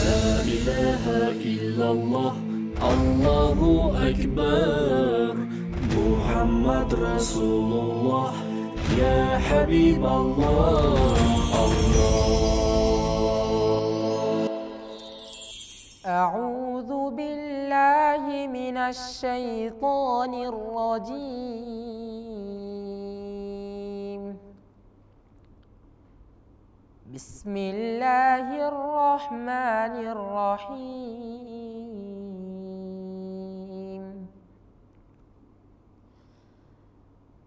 لا إله إلا الله الله أكبر محمد رسول الله يا حبيب الله أعوذ بالله من الشيطان الرجيم. بسم الله الرحمن الرحيم.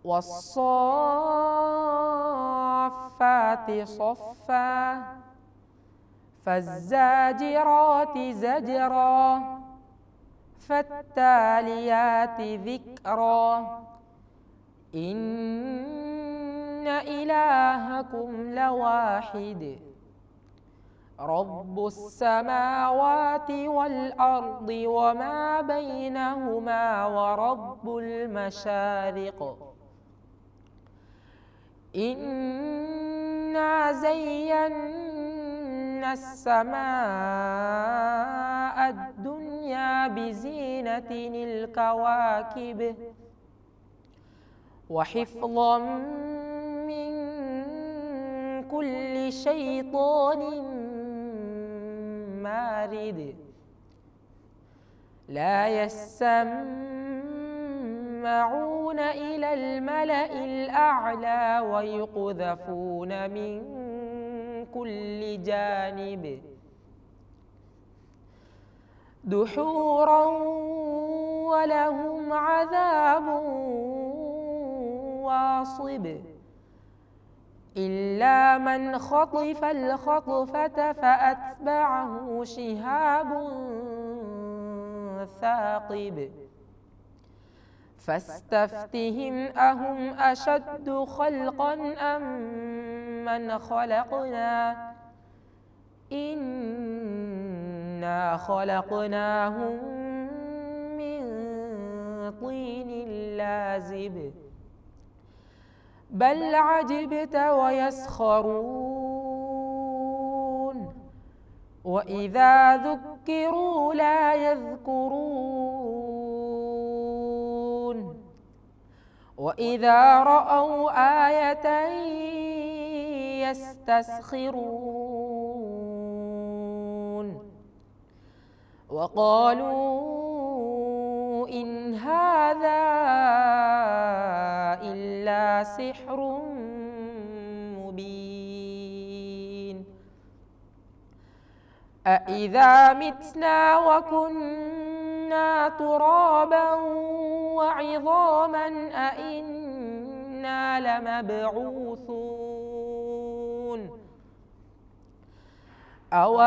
والصافات صفا فالزاجرات زجرا فالتاليات ذكرا إن إلهكم لواحد رب السماوات والأرض وما بينهما ورب المشارق إنا زينا السماء الدنيا بزينة الكواكب وحفظا من كل شيطان مارد لا يسمعون إلى الملأ الأعلى ويقذفون من كل جانب دحورا ولهم عذاب واصب إلا من خطف الخطفة فأتبعه شهاب ثاقب فاستفتهم أهم أشد خلقا أم من خلقنا إنا خلقناهم من طين لازب بل عجبت ويسخرون وإذا ذكروا لا يذكرون وإذا رأوا آية يستسخرون وقالوا إن هذا إلا سحر مبين أإذا متنا وكنا ترابا وعظاما أإنا لمبعوثون أو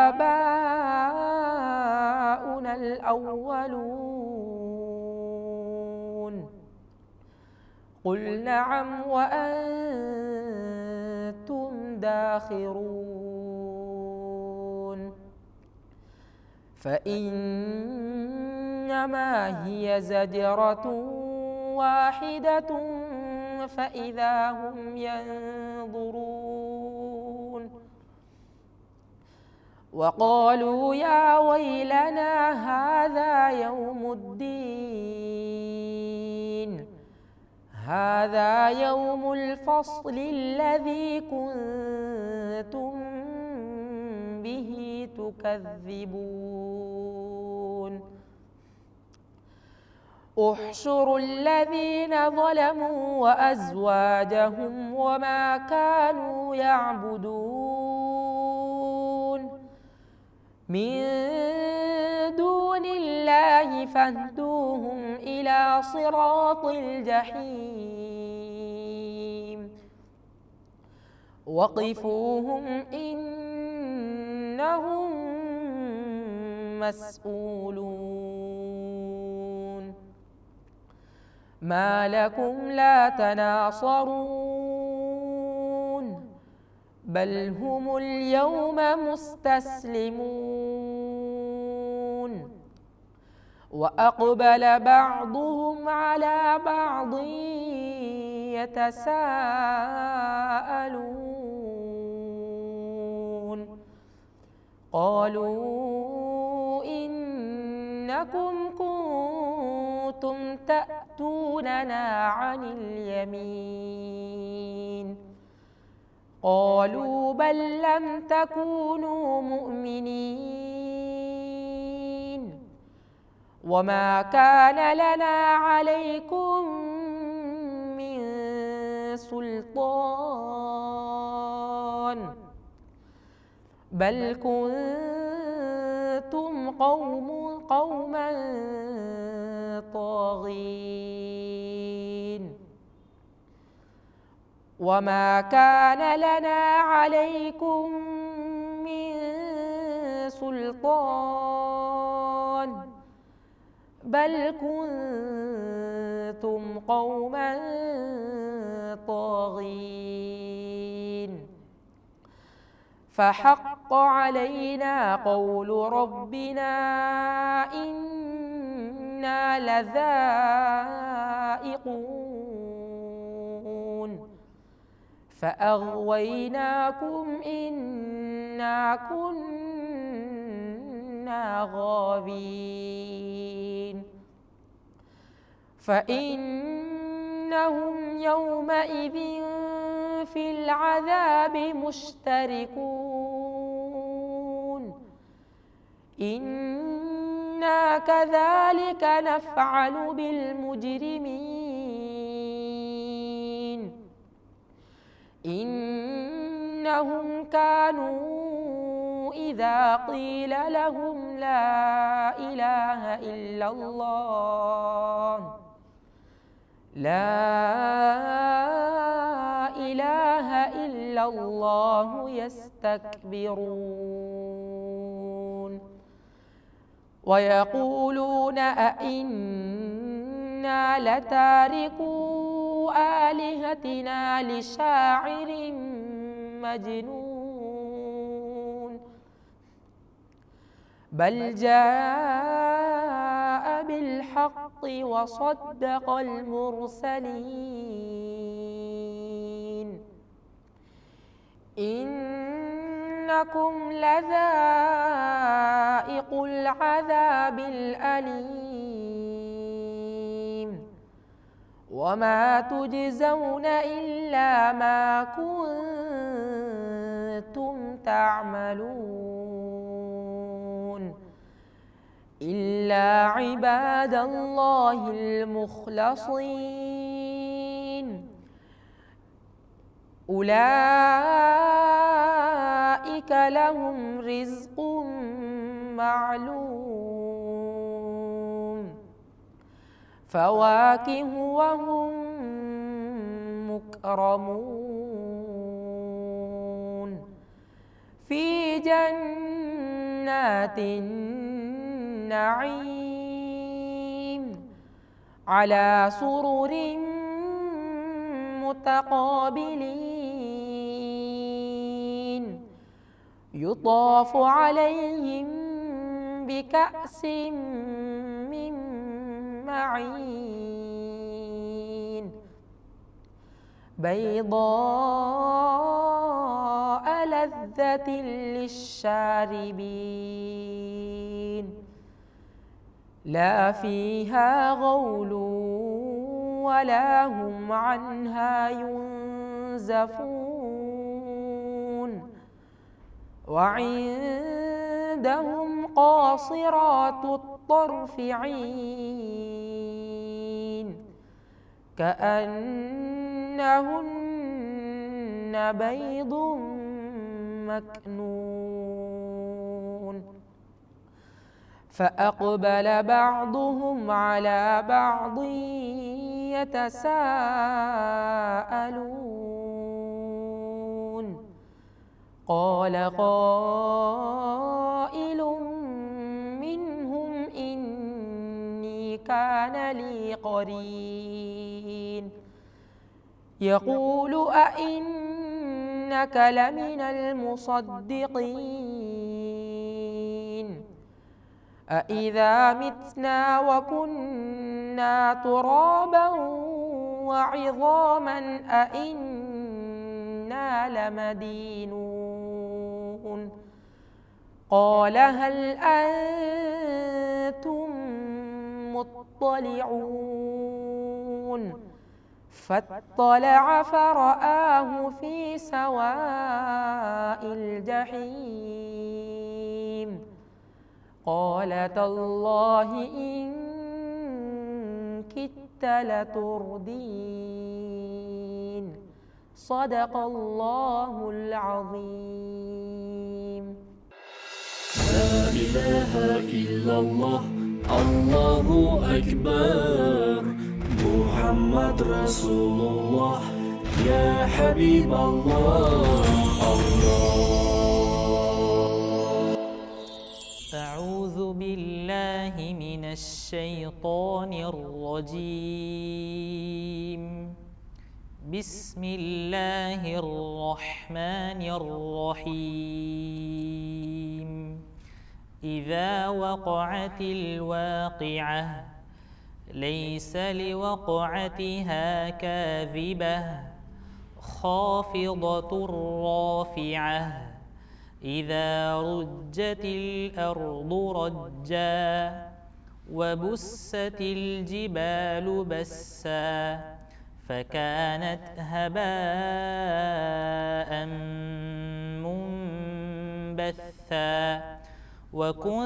آباؤنا الأولون قل نعم وأنتم داخرون فإنما هي زجرة واحدة فإذا هم ينظرون وقالوا يا ويلنا هذا يوم الدين هذا يوم الفصل الذي كنتم به تكذبون احشروا الذين ظلموا وأزواجهم وما كانوا يعبدون من دون الله فاهدوهم إلى صراط الجحيم وقفوهم إنهم مسؤولون ما لكم لا تناصرون بل هم اليوم مستسلمون وأقبل بعضهم على بعض يتساءلون قالوا إنكم كنتم تأتوننا عن اليمين قالوا بل لم تكونوا مؤمنين وما كان لنا عليكم من سلطان بل كنتم قوما طاغين وما كان لنا عليكم من سلطان بل كنتم قوما طاغين فحق علينا قول ربنا إنا لذائقون فأغويناكم إنا كنا غاوين فإنهم يومئذ في العذاب مشتركون إنا كذلك نفعل بالمجرمين إنهم كانوا إذا قيل لهم لا إله إلا الله يستكبرون ويقولون أئنا لتاركو آلهتنا لشاعر مجنون بل جاء بالحق وصدق المرسلين إنكم لذائق العذاب الأليم وما تجزون إلا ما كنتم تعملون إلا عباد الله المخلصين أولئك لهم رزق معلوم فواكه وهم مكرمون في جنات النعيم على سرر متقابلين يطاف عليهم بكأس من معين بيضاء لذة للشاربين لا فيها غول ولا هم عنها ينزفون وعندهم قاصرات الطرف عين كأنهن بيض مكنون فأقبل بعضهم على بعض يتساءلون قال قائل منهم إني كان لي قرين يقول أئنك لمن المصدقين أإذا متنا وكنا ترابا وعظاما أإنا لمدينون قال هل أنتم مطلعون فاطلع فرآه في سواء الجحيم قال تالله إن كدت لتردين صدق الله العظيم. لا إله إلا الله الله أكبر محمد رسول الله يا حبيب الله أعوذ بالله من الشيطان الرجيم. بسم الله الرحمن الرحيم. إذا وقعت الواقعة ليس لوقعتها كاذبة خافضة رافعة إذا رجت الأرض رجا وبست الجبال بسا فكانت هباء منبثا وكنتم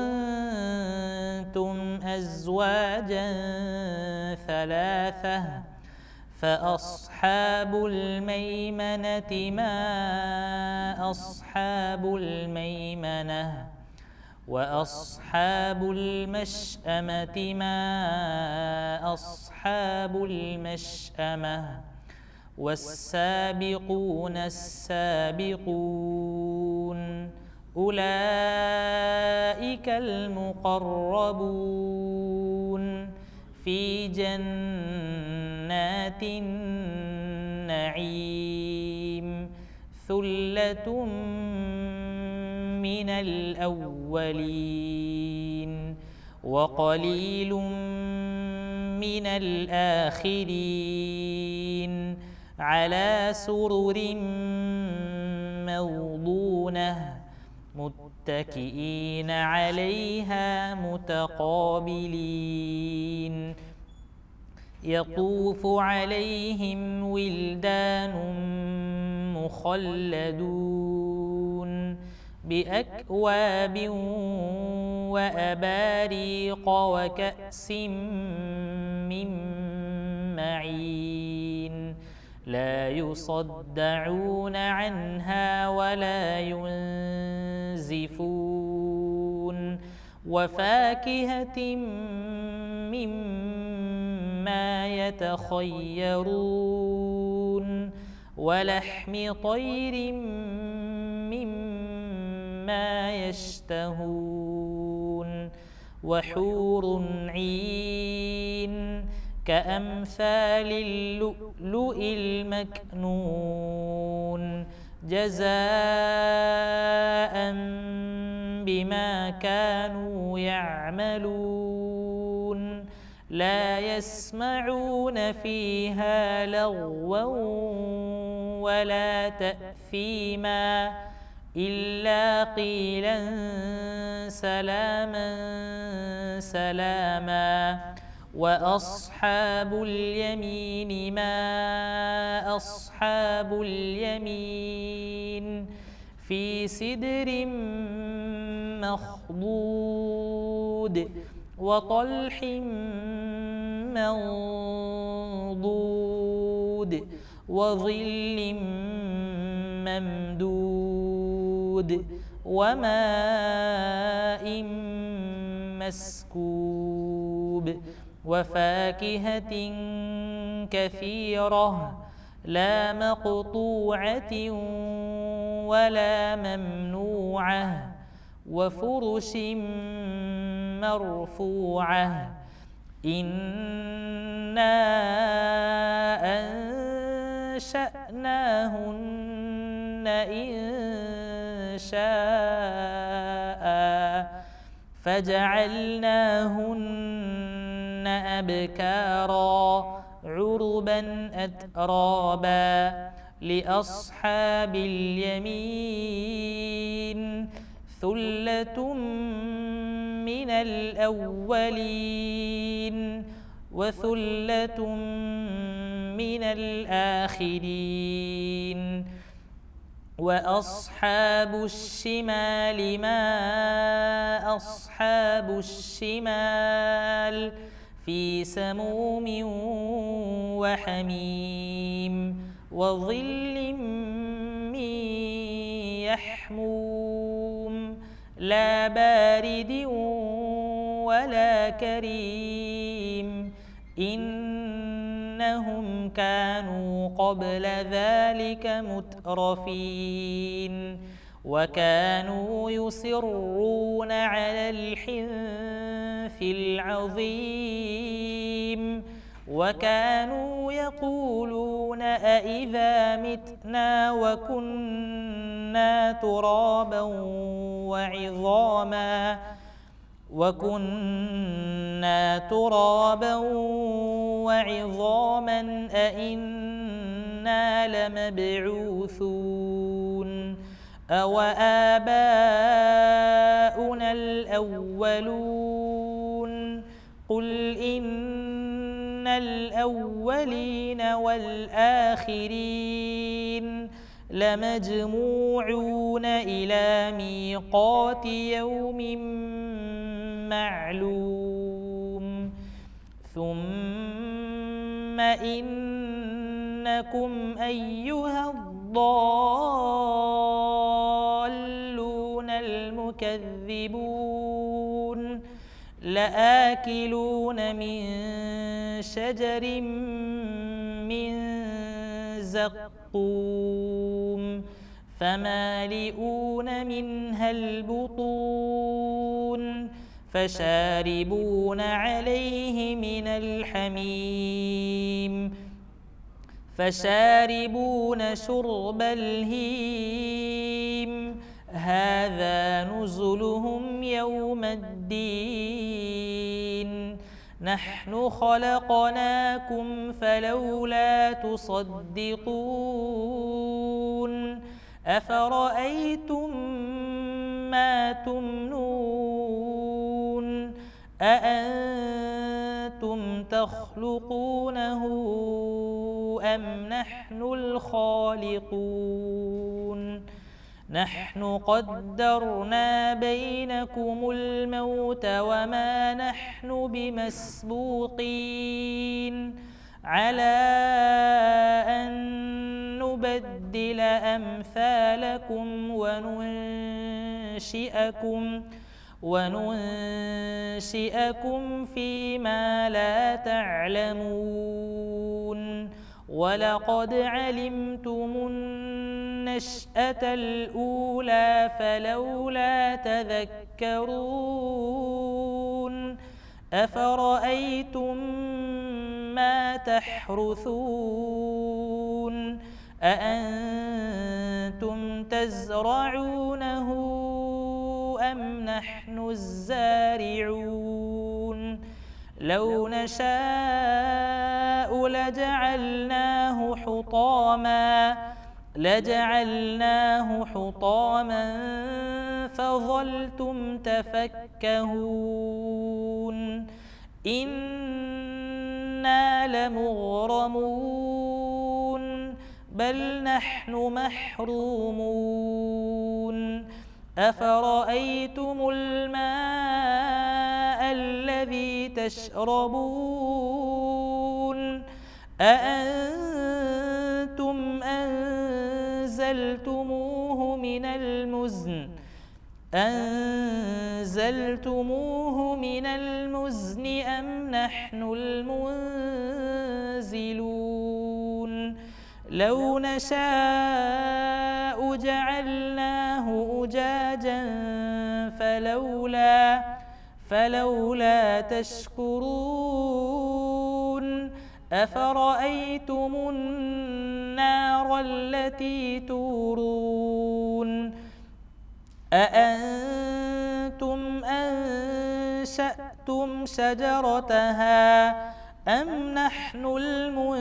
أزواجا ثلاثة فأصحاب الميمنة ما أصحاب الميمنة وأصحاب المشأمة ما أصحاب المشأمة والسابقون السابقون أولئك المقربون في جنات النعيم ثلة من الأولين وقليل من الآخرين على سرر موضونة متكئين عليها متقابلين يطوف عليهم ولدان مخلدون بأكواب وأباريق وكأس من معين لا يصدعون عنها ولا ينزفون وفاكهة مما يتخيرون ولحم طير مما يشتهون وحور عين كأمثال اللؤلؤ المكنون جزاء بما كانوا يعملون لا يسمعون فيها لغوا ولا تأثيما إلا قيلا سلاما سلاما وأصحاب اليمين ما أصحاب اليمين في سدر مخضود وطلح منضود وظل ممدود وماء مسكوب وفاكهة كثيرة لا مقطوعة ولا ممنوعة وفرش مرفوعة إنا أنشأناهن إنشاء فجعلناهن أبكارا عربا أترابا لأصحاب اليمين ثلة من الأولين وثلة من الآخرين وأصحاب الشمال ما أصحاب الشمال في سموم وحميم وظل من يحموم لا بارد ولا كريم إنهم كانوا قبل ذلك مترفين وكانوا يصرون على الحنث العظيم وكانوا يقولون أإذا متنا وكنا ترابا وعظاما أإنا لمبعوثون أو آباؤنا الأولون قل إن الأولين والآخرين لمجموعون إلى ميقات يوم معلوم ثم إنكم أيها الضالون المكذبون لآكلون من شجر من زقوم فمالئون منها البطون فشاربون عليه من الحميم فشاربون شرب الهيم هذا نزلهم يوم الدين نحن خلقناكم فلولا تصدقون أفرأيتم ما تمنون أأنتم تخلقونه أم نحن الخالقون نحن قدرنا بينكم الموت وما نحن بمسبوقين على أن نبدل أمثالكم وننشئكم فيما لا تعلمون ولقد علمتم النشأة الأولى فلولا تذكرون أفرأيتم ما تحرثون أأنتم تزرعونه أم نحن الزارعون لو نشاء لجعلناه حطاما فظلتم تفكهون إنا لمغرمون بل نحن محرومون أفرأيتم الماء الذي تشربون أأنتم أنزلتموه من المزن أم نحن المنزلون لو نشاء جعلناه أجاجا فلولا تشكرون أفرأيتم النار التي تورون أأنتم أنشأتم شجرتها أم نحن المنشئون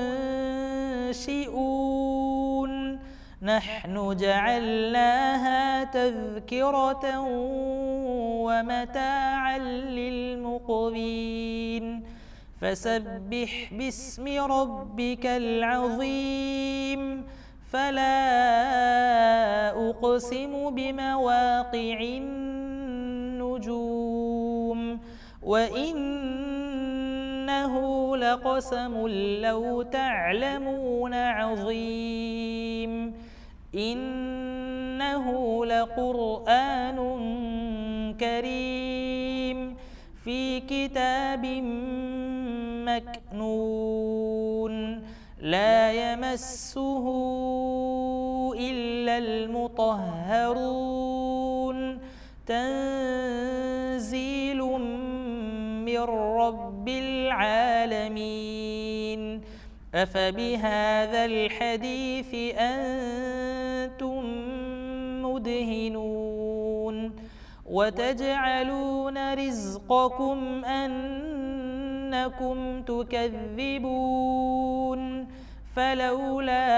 نحن جعلناها تذكرة ومتاعا للمقوين فسبح باسم ربك العظيم فلا أقسم بمواقع النجوم وإنه لقسم لو تعلمون عظيم إنه لقرآن كريم في كتاب مكنون لا يمسه إلا المطهرون تنزيل من رب العالمين أفبهذا الحديث أنتم مدهنون وتجعلون رزقكم أنكم تكذبون فلولا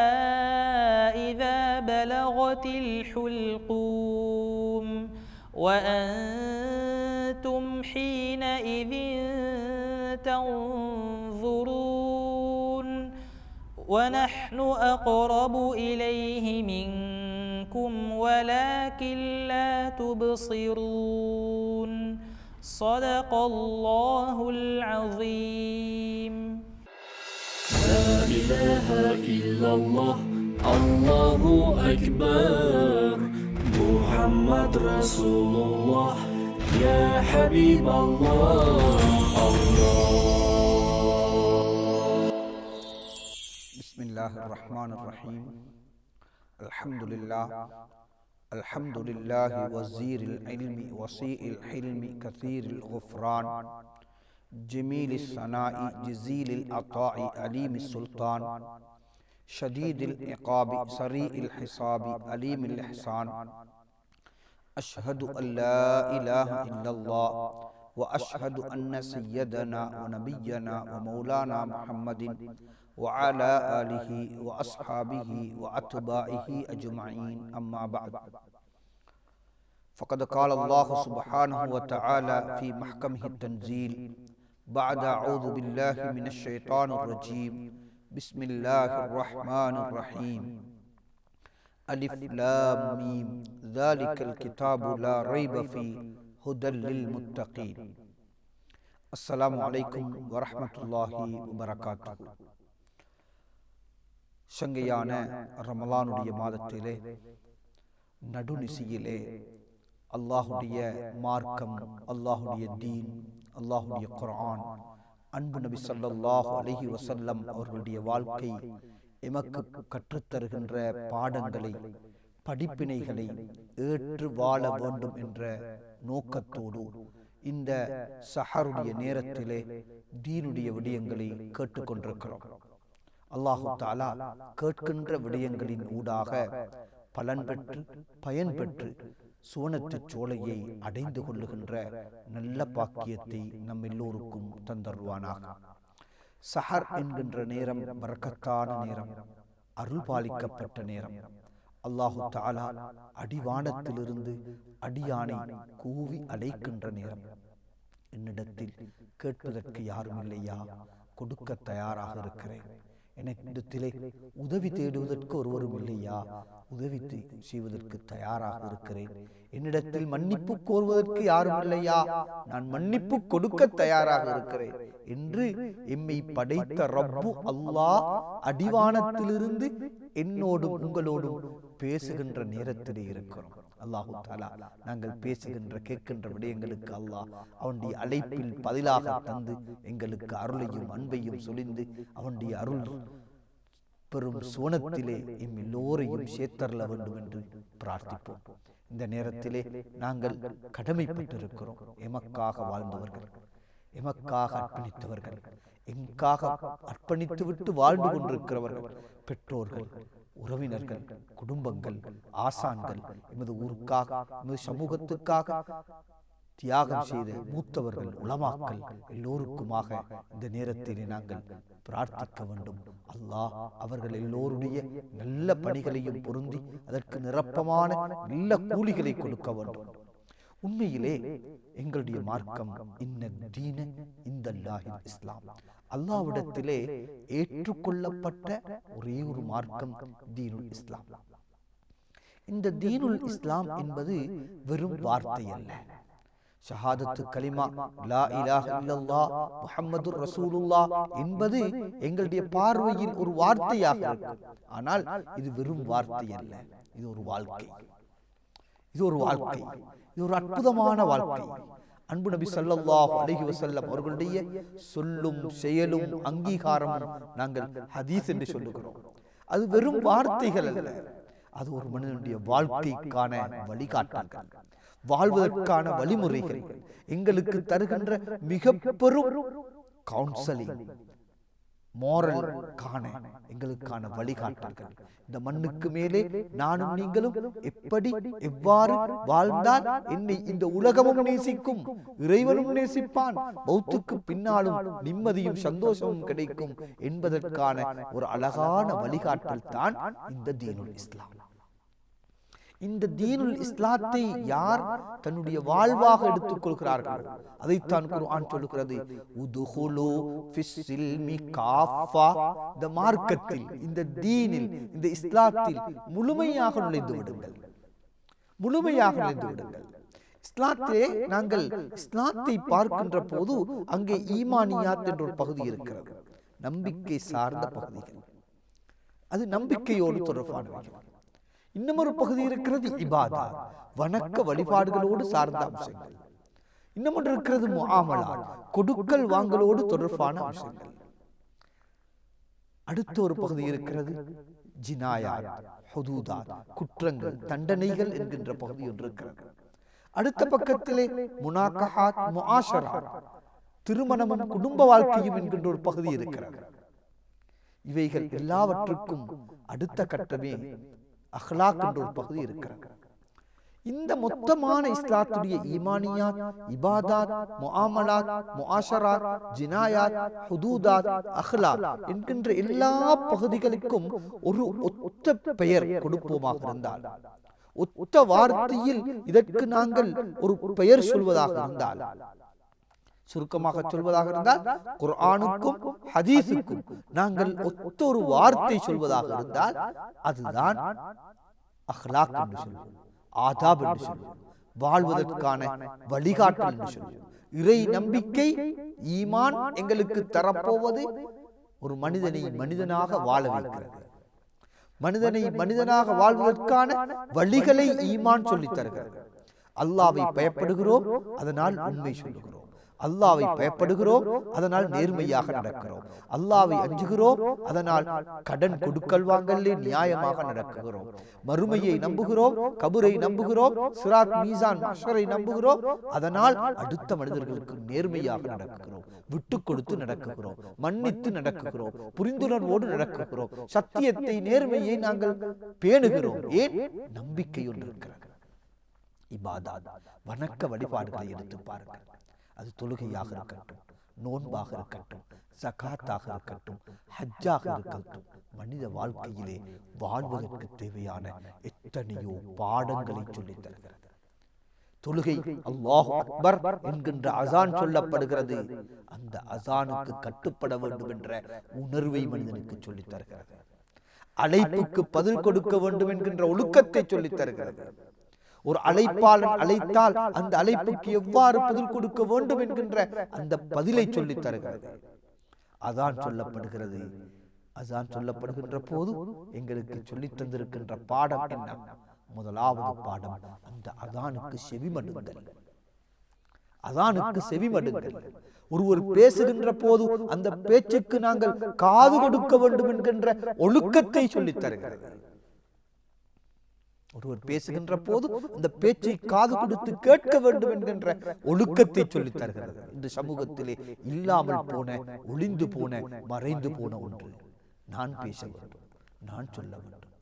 إذا بلغت الحلقوم وأنتم حينئذ تنظرون ونحن أقرب إليه منكم ولكن لا تبصرون صدق الله العظيم. لا إله إلا الله الله أكبر محمد رسول الله يا حبيب الله بسم الله الرحمن الرحيم الحمد لله وزير العلم وسيء الحلم كثير الغفران جميل الثناء جزيل العطاء عليم السلطان شديد العقاب سريع الحساب عليم الإحسان أشهد أن لا إله إلا الله وأشهد أن سيدنا ونبينا ومولانا محمد وعلى آله وأصحابه وأتباعه أجمعين أما بعد فقد قال الله سبحانه وتعالى في محكمه التنزيل بعد أعوذ بالله من الشيطان الرجيم بسم الله الرحمن الرحيم ألف لام ميم ذلك الكتاب لا ريب فيه هدى للمتقين. السلام عليكم ورحمة الله وبركاته. சங்கையான ரமலானுடைய மாதத்திலே நடுநிசியிலே அல்லாஹுடைய மார்க்கம், அல்லாஹுடைய தீன், அல்லாஹுடைய குர்ஆன், அன்பு நபி ஸல்லல்லாஹு அலைஹி வஸல்லம் அவர்களுடைய வாழ்க்கை எமக்கு கற்றுத்தருகின்ற பாடங்களை, படிப்பினைகளை ஏற்று வாழ வேண்டும் என்ற நோக்கத்தோடு இந்த சஹருடைய நேரத்திலே தீனுடைய விடயங்களை கேட்டுக்கொண்டிருக்கிறோம். அல்லாஹு தஆலா கேட்கின்ற விடயங்களின் ஊடாக பலன் பெற்று பயன் பெற்று சுவனத்து சோலையை அடைந்து கொள்ளுகின்ற நல்ல பாக்கியத்தை நம் எல்லோருக்கும் தந்தருவானாக. சஹர் என்கின்ற நேரம் பரக்கத்தான நேரம், அருள் பாலிக்கப்பட்ட நேரம். அல்லாஹு தஆலா அடிவானத்திலிருந்து அடியானை கூவி அழைக்கின்ற நேரம். என்னிடத்தில் கேட்பதற்கு யாரும் இல்லையா? கொடுக்க தயாராக இருக்கிறேன். என்னிடத்திலே உதவி தேடுவதற்கு ஒருவரும் இல்லையா? உதவி செய்வதற்கு தயாராக இருக்கிறேன். என்னிடத்தில் மன்னிப்பு கோருவதற்கு யாரும் இல்லையா? நான் மன்னிப்பு கொடுக்க தயாராக இருக்கிறேன் என்று எம்மை படைத்த ரப்பு அல்லாஹ் அடிவானத்திலிருந்து என்னோடும் உங்களோடும் பேசுகின்ற நேரத்திலே இருக்கிறோம். அல்லாஹு தஆலா நாங்கள் பேசுகின்ற கேட்கின்ற விடயங்களுக்கு அல்லாஹ் அவனுடைய அழைப்பில் பதிலாக தந்து எங்களுக்கு அருளையும் அன்பையும் சொலிந்து அவனுடைய அருள் பெரும் சுவனத்திலே எம் எல்லோரையும் சேர்த்தரல வேண்டும் என்று பிரார்த்திப்போம். இந்த நேரத்திலே நாங்கள் கடமைப்பட்டிருக்கிறோம். எமக்காக வாழ்ந்தவர்கள், எமக்காக அர்ப்பணித்தவர்கள், எங்காக அர்ப்பணித்து விட்டு வாழ்ந்து கொண்டிருக்கிறவர்கள், பெற்றோர்கள், உறவினர்கள், குடும்பங்கள், ஆசான்கள், எமது ஊருக்காக, எமது சமூகத்துக்காக தியாகம் செய்த மூத்தவர்கள் உலமாக்கள் எல்லோருக்குமாக இந்த நேரத்திலே நாங்கள் பிரார்த்திக்க வேண்டும். அல்லாஹ் அவர்கள் எல்லோருடைய நல்ல பணிகளையும் பொருந்தி அதற்கு நிரப்பமான நல்ல கூலிகளை கொடுக்க வேண்டும். உண்மையிலே எங்களுடைய மார்க்கம் இன்ன தீன இந்தல்லாஹில் இஸ்லாம், அல்லாஹ்விடத்திலே ஏற்றுக்கொள்ளப்பட்ட ஒரே ஒரு மார்க்கம் தீனுல் இஸ்லாம். இந்த தீனுல் இஸ்லாம் என்பது வெறும் வார்த்தை அல்ல. ஷஹாதத்து கலிமா லா இலாஹ இல்லல்லாஹ் முஹம்மதுர் ரசூலுல்லாஹ் என்பது எங்களுடைய பார்வையில் ஒரு வார்த்தையாக இருக்கும். ஆனால் இது வெறும் வார்த்தை அல்ல, இது ஒரு வாழ்க்கை. இது ஒரு வாழ்க்கை, இது ஒரு அற்புதமான வாழ்க்கை. அன்பு நபி ஸல்லல்லாஹு அலைஹி வஸல்லம் அவர்களுடைய சொல்லும் செயலும் அங்கீகாரமும் நாங்கள் ஹதீஸ் என்று சொல்லுகிறோம். அது வெறும் வார்த்தைகள் அல்ல, அது ஒரு மனிதனுடைய வாழ்க்கைக்கான வழிகாட்டல்கள், வாழ்வதற்கான வழிமுறைகள், எங்களுக்கு தருகின்ற மிக பெரும் கவுன்சிலிங், மோரல் காண எங்களுக்கான வழிகாட்டல்கள். இந்த மண்ணுக்கு மேலே நானும் நீங்களும் எப்படி எவ்வாறு வாழ்ந்தால் என்னை இந்த உலகமும் நேசிக்கும், இறைவனும் நேசிப்பான், மௌத்துக்கு பின்னாலும் நிம்மதியும் சந்தோஷமும் கிடைக்கும் என்பதற்கான ஒரு அழகான வழிகாட்டல் தான் இந்த தீனுல் இஸ்லாம். இந்த தீனுல் இஸ்லாத்தை யார் தன்னுடைய வாழ்வாக எடுத்துக் கொள்கிறார்கள், அதைத்தான் குர்ஆன் சொல்லுகிறது, உதுஹுலு ஃபிஸ்ஸில்மி காஃபா. இந்த மார்க்கத்தில், இந்த தீனில், இந்த இஸ்லாத்தில் முழுமையாக நுழைந்து விடுங்கள், முழுமையாக நுழைந்து விடுங்கள். இஸ்லாத்திலே நாங்கள் இஸ்லாத்தை பார்க்கின்ற போது அங்கே ஈமானியாத் என்ற ஒரு பகுதி இருக்கிறது, நம்பிக்கை சார்ந்த பகுதிகள், அது நம்பிக்கையோடு தொடர்பானவைகள். இன்னும் ஒரு பகுதி இருக்கிறது இபாதா, வணக்க வழிபாடுகளோடு சார்ந்த அம்சங்கள். இன்னும் ஒன்று இருக்கிறது முஆமலா, கொடுக்கல் வாங்கலோடு தொடர்பான அம்சங்கள். அடுத்த ஒரு பகுதி இருக்கிறது ஜினாயாத், ஹுதூதாத், குற்றங்கள், தண்டனைகள் என்கின்ற பகுதி ஒன்று இருக்கிறது. அடுத்த பக்கத்திலே முனாகஹாத், முஆஷராத், திருமணமும் குடும்ப வாழ்க்கையும் என்கின்ற ஒரு பகுதி இருக்கிறது. இவைகள் எல்லாவற்றுக்கும் அடுத்த கட்டமே அஹ்லாக் என்ற ஒரு பகுதி இருக்கிறது. இந்த மொத்தமான இஸ்லாத்துடைய ஈமானியாத், இபாதாத், முஆமலாத், முஆஷராத், ஜினாயாத், ஹுதூதாத், அஹ்லாக் என்கின்ற எல்லா பகுதிகளுக்கும் ஒரு ஒத்த பெயர் கொடுப்போமாக இருந்தால், ஒத்த வார்த்தையில் இதற்கு நாங்கள் ஒரு பெயர் சொல்வதாக இருந்தால், சுருக்கமாக சொல்வதாக இருந்தால் குர்ஆனுக்கும் ஹதீஸுக்கும் நாங்கள் ஒத்த ஒரு வார்த்தை சொல்வதாக இருந்தால் அதுதான் அஹ்லாக் என்று சொல்வோம், ஆதாப் என்று சொல்வோம், வாழ்வதற்கான வழிகாட்டல் என்று சொல்வோம். இறை நம்பிக்கை, ஈமான் எங்களுக்கு தரப்போவது ஒரு மனிதனை மனிதனாக வாழ வைக்கிறது. மனிதனை மனிதனாக வாழ்வதற்கான வழிகளை ஈமான் சொல்லித் தருகிறது. அல்லாஹ்வை பயப்படுகிறோம், அதனால் உண்மை சொல்லுகிறோம். அல்லாஹ்வை பயப்படுகிறோம், அதனால் நேர்மையாக நடக்கிறோம். அல்லாஹ்வை அஞ்சுகிறோம், அதனால் கடன் கொடுக்கல் வாங்கலே நியாயமாக நடக்குகிறோம். மறுமையை நம்புகிறோம், கபரை நம்புகிறோம், சிராத் மீசான் மஹ்ஷரை நம்புகிறோம், அதனால் அடுத்த மனிதர்களுக்கு நேர்மையாக நடக்குகிறோம், விட்டு கொடுத்து நடக்குகிறோம், மன்னித்து நடக்குகிறோம், புரிந்துணர்வோடு நடக்குகிறோம், சத்தியத்தை நேர்மையை நாங்கள் பேணுகிறோம். ஏன்? நம்பிக்கை ஒன்று இருக்கிறது. இபாதத், வணக்க வழிபாடுகளை எடுத்து பாருங்கள். அது தொழுகையாக இருக்கட்டும், நோன்பாக இருக்கட்டும், ஜகாத்தாக இருக்கட்டும், ஹஜ்ஜாக இருக்கட்டும், மனித வாழ்க்கையிலே வாழ்வதற்கு தேவையான எத்தனையோ பாடங்களை சொல்லித் தருகிறது. தொழுகை அல்லாஹ் அக்பர் என்கின்ற அசான் சொல்லப்படுகிறது. அந்த அசானுக்கு கட்டுப்பட வேண்டும் என்ற உணர்வை மனிதனுக்கு சொல்லித் தருகிறது. அழைப்புக்கு பதில் கொடுக்க வேண்டும் என்கின்ற ஒழுக்கத்தை சொல்லித் தருகிறது. ஒரு அழைப்பாளன் அழைத்தால் அந்த அழைப்புக்கு எவ்வாறு பதில் கொடுக்க வேண்டும் என்கின்ற அந்த பதிலை சொல்லித் தருகிறது. அதான் சொல்லப்படுகிறது. அதான் சொல்லப்படுகின்ற போது எங்களுக்கு சொல்லித் தந்திருக்கின்ற பாடம் என்ன? முதலாவது பாடம், அந்த அதானுக்கு செவிமடுங்கள். அதானுக்கு செவிமடுங்கள். ஒருவர் பேசுகின்ற போது அந்த பேச்சுக்கு நாங்கள் காது கொடுக்க வேண்டும் என்கின்ற ஒழுக்கத்தை சொல்லித் தருகிறது. ஒருவர் பேசுகின்ற போது அந்த பேச்சை காது கொடுத்து கேட்க வேண்டும் என்கின்ற ஒழுக்கத்தை சொல்லித் தருகிறது. இந்த சமூகத்திலே இல்லாமல் போன, ஒளிந்து போன, மறைந்து போன ஒன்று, நான் பேச வேண்டும், நான் சொல்ல வேண்டும்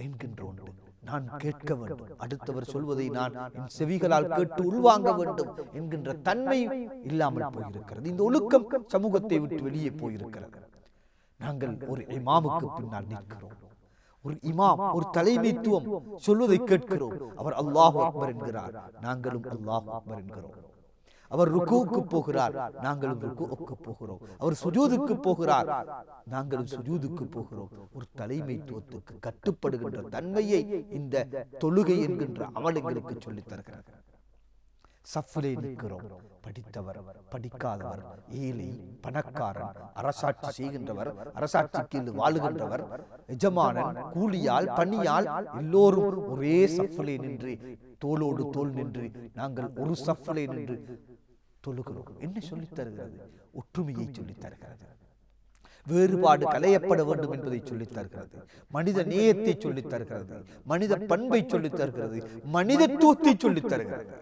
என்கின்ற ஒன்று நான் கேட்க வேண்டும், அடுத்தவர் சொல்வதை நான் என் செவிகளால் கேட்டு உள்வாங்க வேண்டும் என்கின்ற தன்மை இல்லாமல் போயிருக்கிறது. இந்த ஒழுக்கம் சமூகத்தை விட்டு வெளியே போயிருக்கிறது. நாங்கள் ஒரு இமாமுக்கு பின்னால் நிற்கிறோம். ஒரு இமாம், ஒரு தலைமைத்துவம் சொல்வதை கேட்கிறோம். அவர் அல்லாஹு அக்பர் என்கிறார், நாங்களும் அல்லாஹு அக்பர் என்கிறோம். அவர் ருக்குவுக்கு போகிறார், நாங்களும் ருக்குவுக்கு போகிறோம். அவர் சுஜூதுக்கு போகிறார், நாங்களும் சுஜூதுக்கு போகிறோம். ஒரு தலைமைத்துவத்துக்கு கட்டுப்படுகின்ற தன்மையை இந்த தொழுகை என்கின்ற அமல் எங்களுக்கு சொல்லித் தருகிறது. சஃப்லே நிற்கிறோம். படித்தவர், படிக்காதவர், ஏழை, பணக்காரன், அரசாட்சி செய்கின்றவர், அரசாட்சிக்கு வாழுகின்றவர், எஜமானன், கூலியால், பணியால் எல்லோரும் ஒரே சஃப்லே நின்று, தோளோடு தோல் நின்று நாங்கள் ஒரு சஃப்லே நின்று தொழுகிறோம். என்ன சொல்லித் தருகிறது? ஒற்றுமையை சொல்லித் தருகிறது. வேறுபாடு களையப்பட வேண்டும் என்பதை சொல்லித் தருகிறது. மனித நேயத்தை சொல்லித் தருகிறது. மனித பண்பை சொல்லித் தருகிறது. மனிதத்துவத்தை சொல்லித் தருகிறது.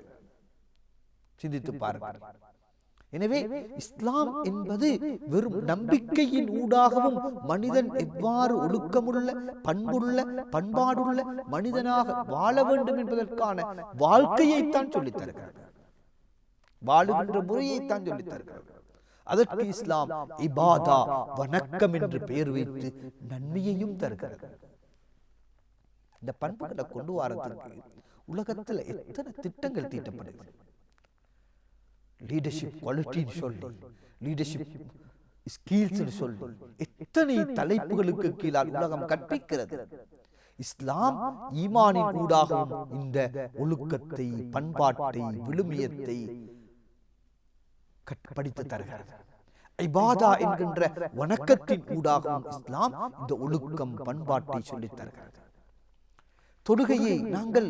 சிந்தித்து பாருங்கள். எனவே இஸ்லாம் என்பது வெறும் நம்பிக்கையின் ஊடாகவும் மனிதன் எவ்வாறு ஒழுக்கமுள்ள, பண்புள்ள, பண்பாடுள்ள மனிதனாக வாழ வேண்டும் என்பதற்கான வாழ்க்கையைத்தான் சொல்லித் தருகிறது. வாழுகின்ற முறையைத்தான் சொல்லித் தருகிறது. அதற்கு இஸ்லாம் இபாதா, வணக்கம் என்று பெயர் வைத்து நன்மையையும் தருகிறது. இந்த பண்புகளை கொண்டு வரதுக்கு உலகத்தில் எத்தனை திட்டங்கள் தீட்டப்படுகிறது. லீடர்ஷிப் குவாலிட்டின்னு சொல்லி, லீடர்ஷிப் ஸ்கில்ஸ் சொல்லி எத்தனை தலைப்புகளுக்கு கீழால் உலகம் கற்பிக்கிறது. இஸ்லாம் ஈமானின் ஊடாகவும் இந்த ஒழுக்கத்தை, பண்பாட்டை, விழுமியத்தை படித்து தருகிறது. இபாதா என்கின்ற வணக்கத்தின் ஊடாகவும் இஸ்லாம் இந்த ஒழுக்கம், பண்பாட்டை சொல்லித் தருகிறது. தொழுகையை நாங்கள்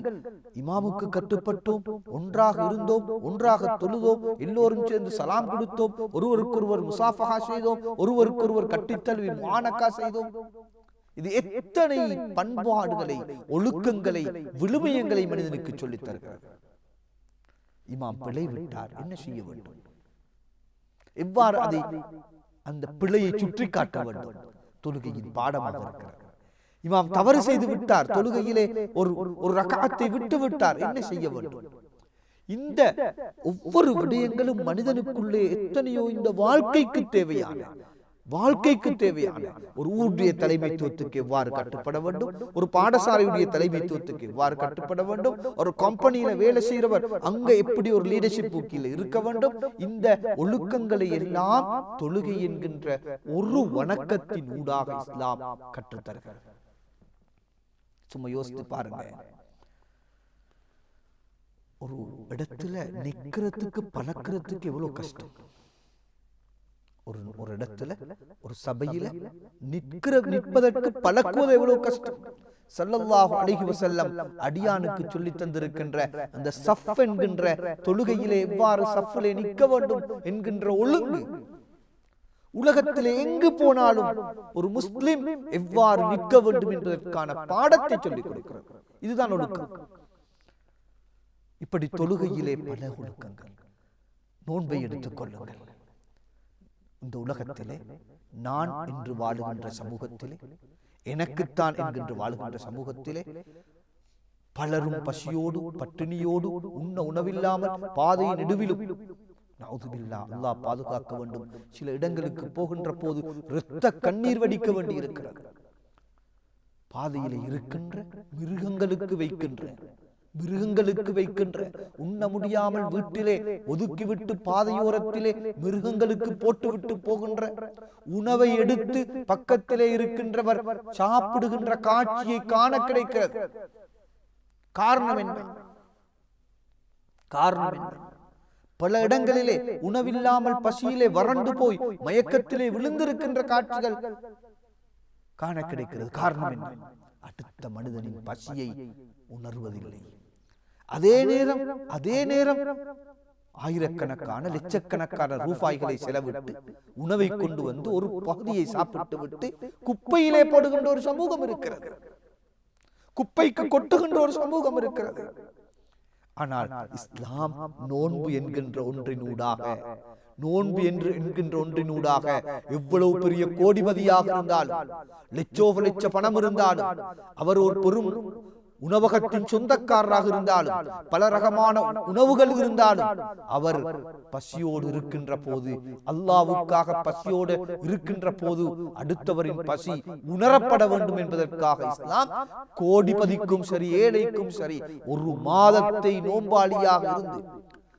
இமாமுக்கு கட்டுப்பட்டோம், ஒன்றாக இருந்தோம், ஒன்றாக தொழுதோம், எல்லோரும் சேர்ந்து சலாம் கொடுத்தோம், ஒருவருக்கொருவர் முசாஃபஹா செய்தோம், ஒருவருக்கொருவர் கட்டித்தழுவி முஆனகா செய்தோம். இது எத்தனை பண்பாடுகளை, ஒழுக்கங்களை, விழுமியங்களை மனிதனுக்கு சொல்லித் தருகிறது. இமாம் பிழை விட்டார், என்ன செய்ய வேண்டும்? எவ்வாறு அதை அந்த பிழையை சுற்றி காட்ட வேண்டும்? தொழுகையின் பாடமாக இருக்கிறது. இமாம் தவறு செய்து விட்டார், தொழுகையிலே ஒரு ரக்அத்தை விட்டு விட்டார், என்ன செய்ய வேண்டும்? இந்த ஒவ்வொரு விடயங்களும் மனிதனுக்குள்ளே எத்தனையோ இந்த வாழ்க்கைக்கு தேவையான ஒரு ஊருடைய தலைமைத்துவத்துக்கு எவ்வாறு கட்டுப்பட வேண்டும், ஒரு பாடசாலையுடைய தலைமைத்துவத்துக்கு எவ்வாறு கட்டுப்பட வேண்டும், ஒரு கம்பெனியில வேலை செய்கிறவர் அங்க எப்படி ஒரு லீடர்ஷிப் கீழே இருக்க வேண்டும், இந்த ஒழுக்கங்களை எல்லாம் தொழுகை என்கின்ற ஒரு வணக்கத்தின் ஊடாக இஸ்லாம் கற்றுத்தருகிறது. சும்மா யோசித்து பாருங்க. ஒரு இடத்துல நிக்கிறதுக்கு பழக்கிறதுக்கு எவ்வளவு கஷ்டம். ஒரு இடத்துல, ஒரு சபையில நிற்பதற்கு பழக்குவது எவ்வளவு கஷ்டம். ஸல்லல்லாஹு அலைஹி வஸல்லம் அடியானுக்கு சொல்லி தந்திருக்கின்ற அந்த சஃப் என்கின்ற தொழுகையிலே எவ்வாறு சஃப்லே நிற்க வேண்டும் என்கின்ற ஒழுங்கு உலகத்திலே எங்கு போனாலும் ஒரு முஸ்லிம் எவ்வாறு நிற்க வேண்டும் என்பதற்கான பாடத்தை சொல்லிக் கொடுக்கிறது. இதுதான் ஒழுக்கம். இப்படி தொழுகையிலே பல ஒழுக்கங்கள். நோன்பை எடுத்துக் கொள்ளுங்கள். இந்த உலகத்திலே நான் என்று வாழுகின்ற சமூகத்திலே, எனக்குத்தான் என்கின்ற வாழுகின்ற சமூகத்திலே பலரும் பசியோடு, பட்டினியோடு, உண்ண உணவில்லாமல் பாதையின் நெடுவிலும், அல்லாஹ் பாதுகாக்க வேண்டும், சில இடங்களுக்கு போகின்ற போது இரத்த கண்ணீர் வடிக்க வேண்டி இருக்கிறது. பாதையிலே இருக்கின்ற மிருகங்களுக்கு வைக்கின்ற உண்ண முடியாமல் வீட்டிலே ஒதுக்கிவிட்டு பாதையோரத்திலே மிருகங்களுக்கு போட்டுவிட்டு போகின்ற உணவை எடுத்து பக்கத்திலே இருக்கின்றவர் சாப்பிடுகின்ற காட்சியை காண கிடைக்கிறது. காரணம் என்ன? பல இடங்களிலே உணவில்லாமல் பசியிலே வறண்டு போய் மயக்கத்திலே விழுந்திருக்கின்ற காட்சிகள் காண கிடைக்கிறது. காரணம் என்ன? அடுத்த மனிதனின் பசியை உணர்வதில்லை. அதே நேரம் ஆயிரக்கணக்கான, லட்சக்கணக்கான ரூபாய்களை செலவிட்டு உணவை கொண்டு வந்து ஒரு பகுதியை சாப்பிட்டு விட்டு குப்பையிலே போடுகின்ற ஒரு சமூகம் இருக்கிறது. குப்பைக்கு கொட்டுகின்ற ஒரு சமூகம் இருக்கிறது. ஆனால் இஸ்லாம் நோன்பு என்கின்ற ஒன்றினூடாக எவ்வளவு பெரிய கோடிபதியாக இருந்தாலும், லட்ச பணம் இருந்தாலும், அவர் ஒரு பெரும் உணவகத்தின் சொந்தக்காரராக இருந்தாலும் பல ரகமான உணவுகள் இருந்தாலும் அவர் பசியோடு இருக்கின்ற போது, அல்லாஹ்வுக்காக பசியோடு இருக்கின்ற போது அடுத்தவரின் பசி உணரப்பட வேண்டும் என்பதற்காக இஸ்லாம் கோடிபதிக்கும் சரி ஏழைக்கும் சரி ஒரு மாதத்தை நோன்பாளியாக இருந்து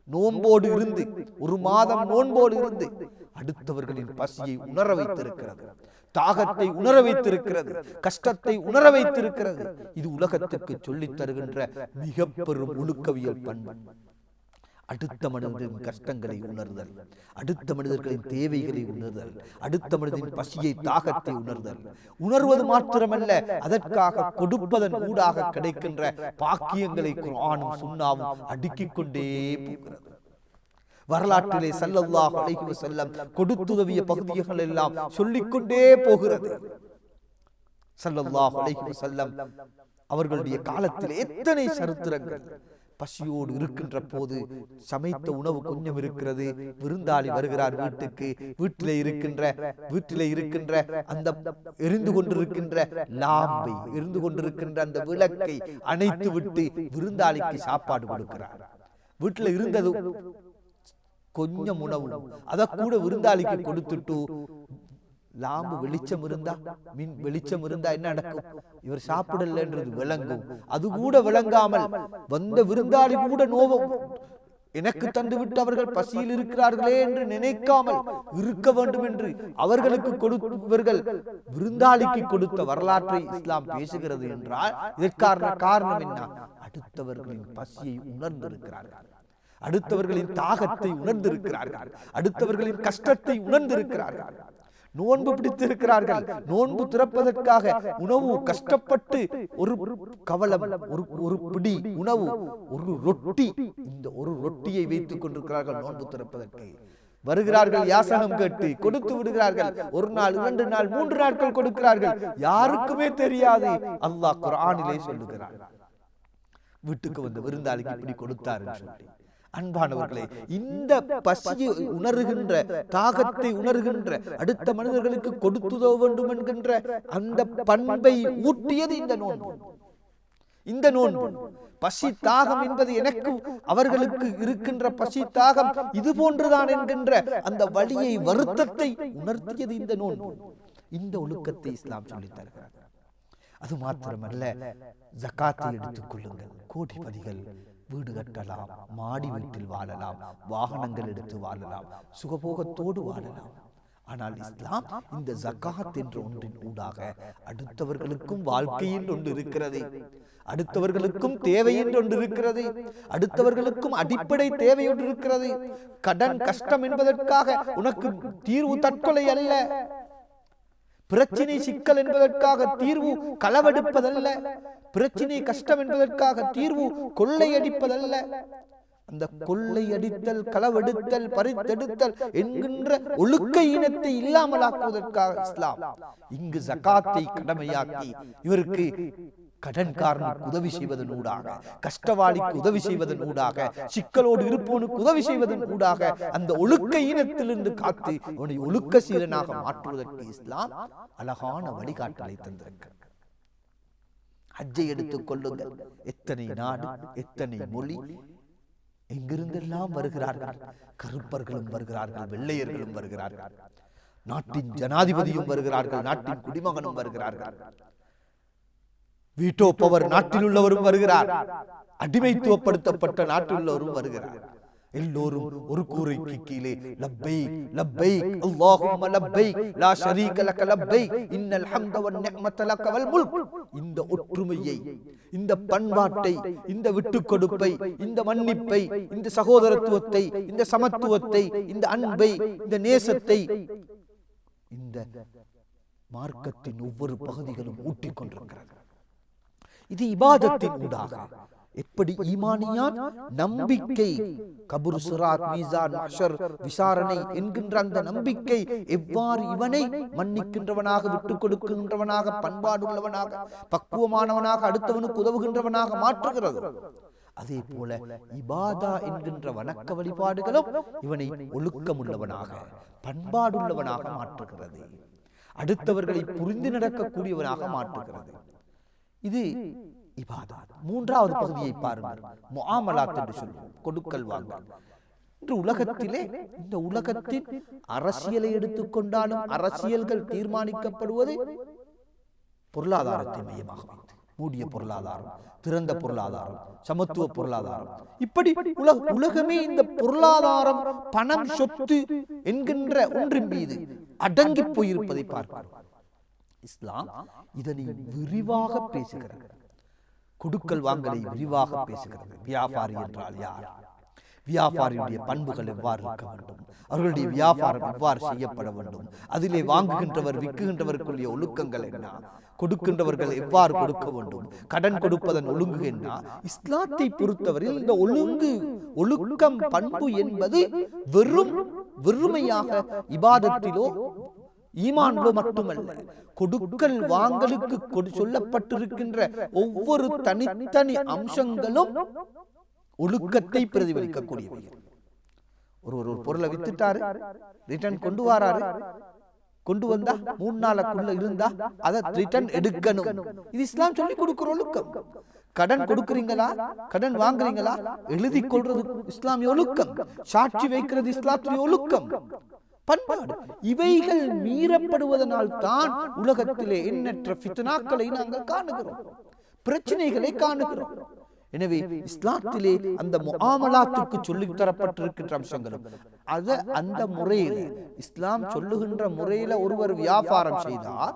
நோன்போடு இருந்து ஒரு மாதம் நோன்போடு இருந்து அடுத்தவர்களின் பசியை உணர வைத்திருக்கிறது, தாகத்தை உணர வைத்திருக்கிறது, கஷ்டத்தை உணர வைத்திருக்கிறது. இது உலகத்துக்கு சொல்லித் தருகின்ற மிக பெரும் ஒழுக்கவியல் பண்பு. அடுத்த மனிதர்களின் கஷ்டங்களை உணர்தல், அடுத்த மனிதர்களின் தேவைகளை உணர்தல், அடுத்த மனிதனின் பசியை தாகத்தை உணர்தல். உணர்வது மாத்திரமல்ல, அதற்காக கொடுப்பதன் ஊடாக கிடைக்கின்ற பாக்கியங்களை குர்ஆனும் சுன்னாவும் அடுக்கிக் கொண்டே போகிறது. வரலாற்றிலே ஸல்லல்லாஹு அலைஹி வஸல்லம் கொடுத்துதவிய பகுதிகள் எல்லாம் சொல்லிக்கொண்டே போகிறது. ஸல்லல்லாஹு அலைஹி வஸல்லம் அவர்களுடைய காலத்தில் எத்தனை சரித்திரங்கள். பசியோடு இருக்கின்ற போது சமைத்த உணவு கொஞ்சம் இருக்கிறது, விருந்தாளி வருகிறார் வீட்டுக்கு, வீட்டிலே இருக்கின்ற அந்த எரிந்து கொண்டிருக்கின்ற லாம்பை, எரிந்து கொண்டிருக்கின்ற அந்த விளக்கை அணைத்து விட்டு விருந்தாளிக்கு சாப்பாடு கொடுக்கிறார். வீட்டில் இருந்தது கொஞ்சம் உணவு, அதை கூட விருந்தாளிக்கு கொடுத்துட்டு லாம்பு வெளிச்சம் இருந்தா, மின் வெளிச்சம் இருந்தா என்ன நடக்கும்? இவர் சாப்பிடலன்றது விளங்கும். அது கூட விளங்காமல் வந்த விருந்தாளி கூட நோவும் எனக்கு தந்து விட்டு அவர்கள் பசியில் இருக்கிறார்களே என்று நினைக்காமல் இருக்க வேண்டும் என்று அவர்களுக்கு கொடுத்தவர்கள் விருந்தாளிக்கு கொடுத்த வரலாற்றை இஸ்லாம் பேசுகிறது என்றால் இதற்கான காரணம் என்ன? அடுத்தவர்களின் பசியை உணர்ந்திருக்கிறார்கள், அடுத்தவர்களின் தாகத்தை உணர்ந்திருக்கிறார்கள், அடுத்தவர்களின் கஷ்டத்தை உணர்ந்திருக்கிறார்கள். நோன்பு பிடித்திருக்கிறார்கள். நோன்பு திறப்பதற்காக உணவு கஷ்டப்பட்டு ஒரு கவலம், ஒரு பிடி உணவு, ஒரு ரொட்டி, இந்த ஒரு ரொட்டியை வைத்துக் கொண்டிருக்கிறார்கள். நோன்பு திறப்பதற்கு வருகிறார்கள், யாசகம் கேட்டு கொடுத்து விடுகிறார்கள். ஒரு நாள், 2 நாள், 3 நாட்கள் கொடுக்கிறார்கள். யாருக்குமே தெரியாது. அல்லாஹ் குர்ஆனிலே சொல்லுகிறார், வீட்டுக்கு வந்த விருந்தாளிக்கு இப்படி கொடுத்தார் சொல்லி. அன்பானவர்களே, இந்த பசியை உணர்கின்ற, தாகத்தை உணர்கின்ற, அடுத்த மனிதர்களுக்கு கொடுத்துதோ வேண்டும் என்கின்ற அந்த பண்பை ஊட்டியது இந்த நோன்பு. இந்த நோன்பு பசி தாகம் என்பது எனக்கு அவர்களுக்கு இருக்கின்ற பசி தாகம் இது போன்றுதான் என்கின்ற அந்த வலியை, வருத்தத்தை உணர்த்தியது இந்த நோன்பு. இந்த ஒழுக்கத்தை இஸ்லாம் சொல்லித் தருகிறது. அது மாத்திரமல்ல, ஜகாத்தை எடுத்துக் கொள்ளுங்கள். கோடிபதிகள் வீடு கட்டலாம், மாடி வீட்டில் வாழலாம், வாகனங்கள் எடுத்து வாழலாம், சுகபோகத்தோடு வாழலாம். ஆனால் இஸ்லாம் இந்த ஜகாத் என்ற ஒன்றின் ஊடாக அடுத்தவர்களுக்கும் வாழ்க்கை என்று ஒன்று இருக்கிறது, அடுத்தவர்களுக்கும் தேவை என்று ஒன்று இருக்கிறது, அடுத்தவர்களுக்கும் அடிப்படை தேவை ஒன்று இருக்கிறது. கடன் கஷ்டம் என்பதற்காக உனக்கு தீர்வு தற்கொலை அல்ல, பிரச்சினை சிக்கல் என்பதற்காக தீர்வு களவெடுப்பதல்ல, பிரச்சினை கஷ்டம் என்பதற்காக தீர்வு கொள்ளையடிப்பதல்ல. அந்த கொள்ளையடித்தல், களவெடுத்தல், பறித்தெடுத்தல் என்கின்ற ஒழுக்க இனத்தை இல்லாமலாக்குவதற்காக இஸ்லாம் இங்கு ஜகாத்தை கடமையாக்கி இவருக்கு கடன்காரனுக்கு உதவி செய்வதன் ஊடாக, கஷ்டவாளிக்கு உதவி செய்வதன் ஊடாக, சிக்கலோடு இருப்பவனுக்கு உதவி செய்வதன் ஊடாக அந்த ஒழுக்க ஈனத்திலிருந்து காத்து அவனை ஒழுக்க சீலனாக மாற்றுவதற்கு இஸ்லாம் அழகான வழிகாட்டலை தந்திருக்கிறது. ஹஜ்ஜை எடுத்துக் கொள்ளுங்கள். எத்தனை நாடு, எத்தனை மொழி, எங்கிருந்தெல்லாம் வருகிறார்கள். கருப்பர்களும் வருகிறார்கள், வெள்ளையர்களும் வருகிறார்கள், நாட்டின் ஜனாதிபதியும் வருகிறார்கள், நாட்டின் குடிமகனும் வருகிறார்கள், வீட்டோ பவர் நாட்டில் உள்ளவரும் வருகிறார், அடிமைத்துவப்படுத்தப்பட்ட நாட்டில் உள்ளவரும் வருகிறார். எல்லோரும் ஒரு கூரைக்கு கீழே லப்பைக் லப்பைக் அல்லாஹும்ம லப்பைக் லா ஷரீக லக லப்பைக் இன்னல் ஹம்த வன் நிஅமத லக வல் முல்க், இந்த ஒற்றுமையை, இந்த பண்பாட்டை, இந்த விட்டுக்கொடுப்பை, இந்த மன்னிப்பை, இந்த சகோதரத்துவத்தை, இந்த சமத்துவத்தை, இந்த அன்பை, இந்த நேசத்தை இந்த மார்க்கத்தின் ஒவ்வொரு பகுதிகளும் ஊட்டிக் கொண்டிருக்கிறது. இது இபாதத்தின் ஊடாக. எப்படி ஈமானியான் நம்பிக்கை, கபுர், சிராத், மீசான், மஹ்ஷர், விசாரணை என்கின்ற அந்த நம்பிக்கை எவ்வாறு இவனை மன்னிக்கின்றவனாக, விட்டுக் கொடுக்கின்றவனாக, பண்பாடுள்ளவனாக, பக்குவமானவனாக, அடுத்தவனுக்கு உதவுகின்றவனாக மாற்றுகிறது. அதே போல இபாதா என்கின்ற வணக்க வழிபாடுகளும் இவனை ஒழுக்கமுள்ளவனாக, பண்பாடுள்ளவனாக மாற்றுகிறது, அடுத்தவர்களை புரிந்து நடக்கக்கூடியவனாக மாற்றுகிறது. இது இபாதத். மூன்றாவது பகுதியை பாருங்கள், முஆமலாத் என்று சொல்லுவோம், கொடுக்கல் வாங்கல். இன்று உலகத்திலே, இந்த உலகத்தின் அரசியலை எடுத்துக்கொண்டாலும் அரசியல்கள் தீர்மானிக்கப்படுவது பொருளாதாரத்தை மையமாக வைத்து, மூடிய பொருளாதாரம், திறந்த பொருளாதாரம், சமத்துவ பொருளாதாரம், இப்படி உலகமே இந்த பொருளாதாரம், பணம், சொத்து என்கின்ற ஒன்றின் மீது அடங்கி போயிருப்பதை பார்க்கிறோம். இஸ்லாம் இதனை விரிவாக பேசுகிறது, கொடுக்கல் வாங்கலை விரிவாக பேசுகிறது. வியாபாரி என்றால் யார், வியாபாரியுடைய பண்புகள் எவ்வாறு இருக்க வேண்டும், அவர்களுடைய வியாபாரம் எவ்வாறு செய்யப்பட வேண்டும், அதிலே வாங்குகின்றவர் விற்குகின்றவர்களுடைய ஒழுக்கங்கள் என்ன, கொடுக்கின்றவர்கள் எவ்வாறு கொடுக்க வேண்டும், கடன் கொடுப்பதன் ஒழுங்கு என்ன. இஸ்லாத்தை பொறுத்தவரையில் இந்த ஒழுக்கம், பண்பு என்பது வெறுமையாக இபாதத்திலோ ஈமானிலோ மட்டுமல்ல, கொடுக்கல் வாங்கலுக்கு சொல்லப்பட்டிருக்கின்ற ஒவ்வொரு தனித்தனி அம்சங்களும் ஒழுக்கத்தை பிரதிபலிக்கக்கூடியவை. ஒரு பொருளை வித்துட்டாரு, ரிட்டர்ன் கொண்டு வராரு, கொண்டு வந்தா 3 நாளுக்குள்ள இருந்தா அதை ரிட்டர்ன் எடுக்கணும். இது இஸ்லாம் சொல்லி கொடுக்கிற ஒழுக்கம். கடன் கொடுக்குறீங்களா, கடன் வாங்குறீங்களா, எழுதி கொள்றது இஸ்லாமிய ஒழுக்கம், சாட்சி வைக்கிறது இஸ்லாத்துடைய ஒழுக்கம், பண்பாடு. இவைகள் மீறப்படுவதனால் தான் உலகத்திலே எண்ணற்ற ஃபித்னாக்களை நாங்கள் காணுகிறோம், பிரச்சனைகளை காணுகிறோம். எனவே இஸ்லாத்திலே அந்த முஆமலாத்துக்கு சொல்லி தரப்பட்டிருக்கின்ற அம்சங்களும் அந்த முறையில், இஸ்லாம் சொல்லுகின்ற முறையில ஒருவர் வியாபாரம் செய்தார்,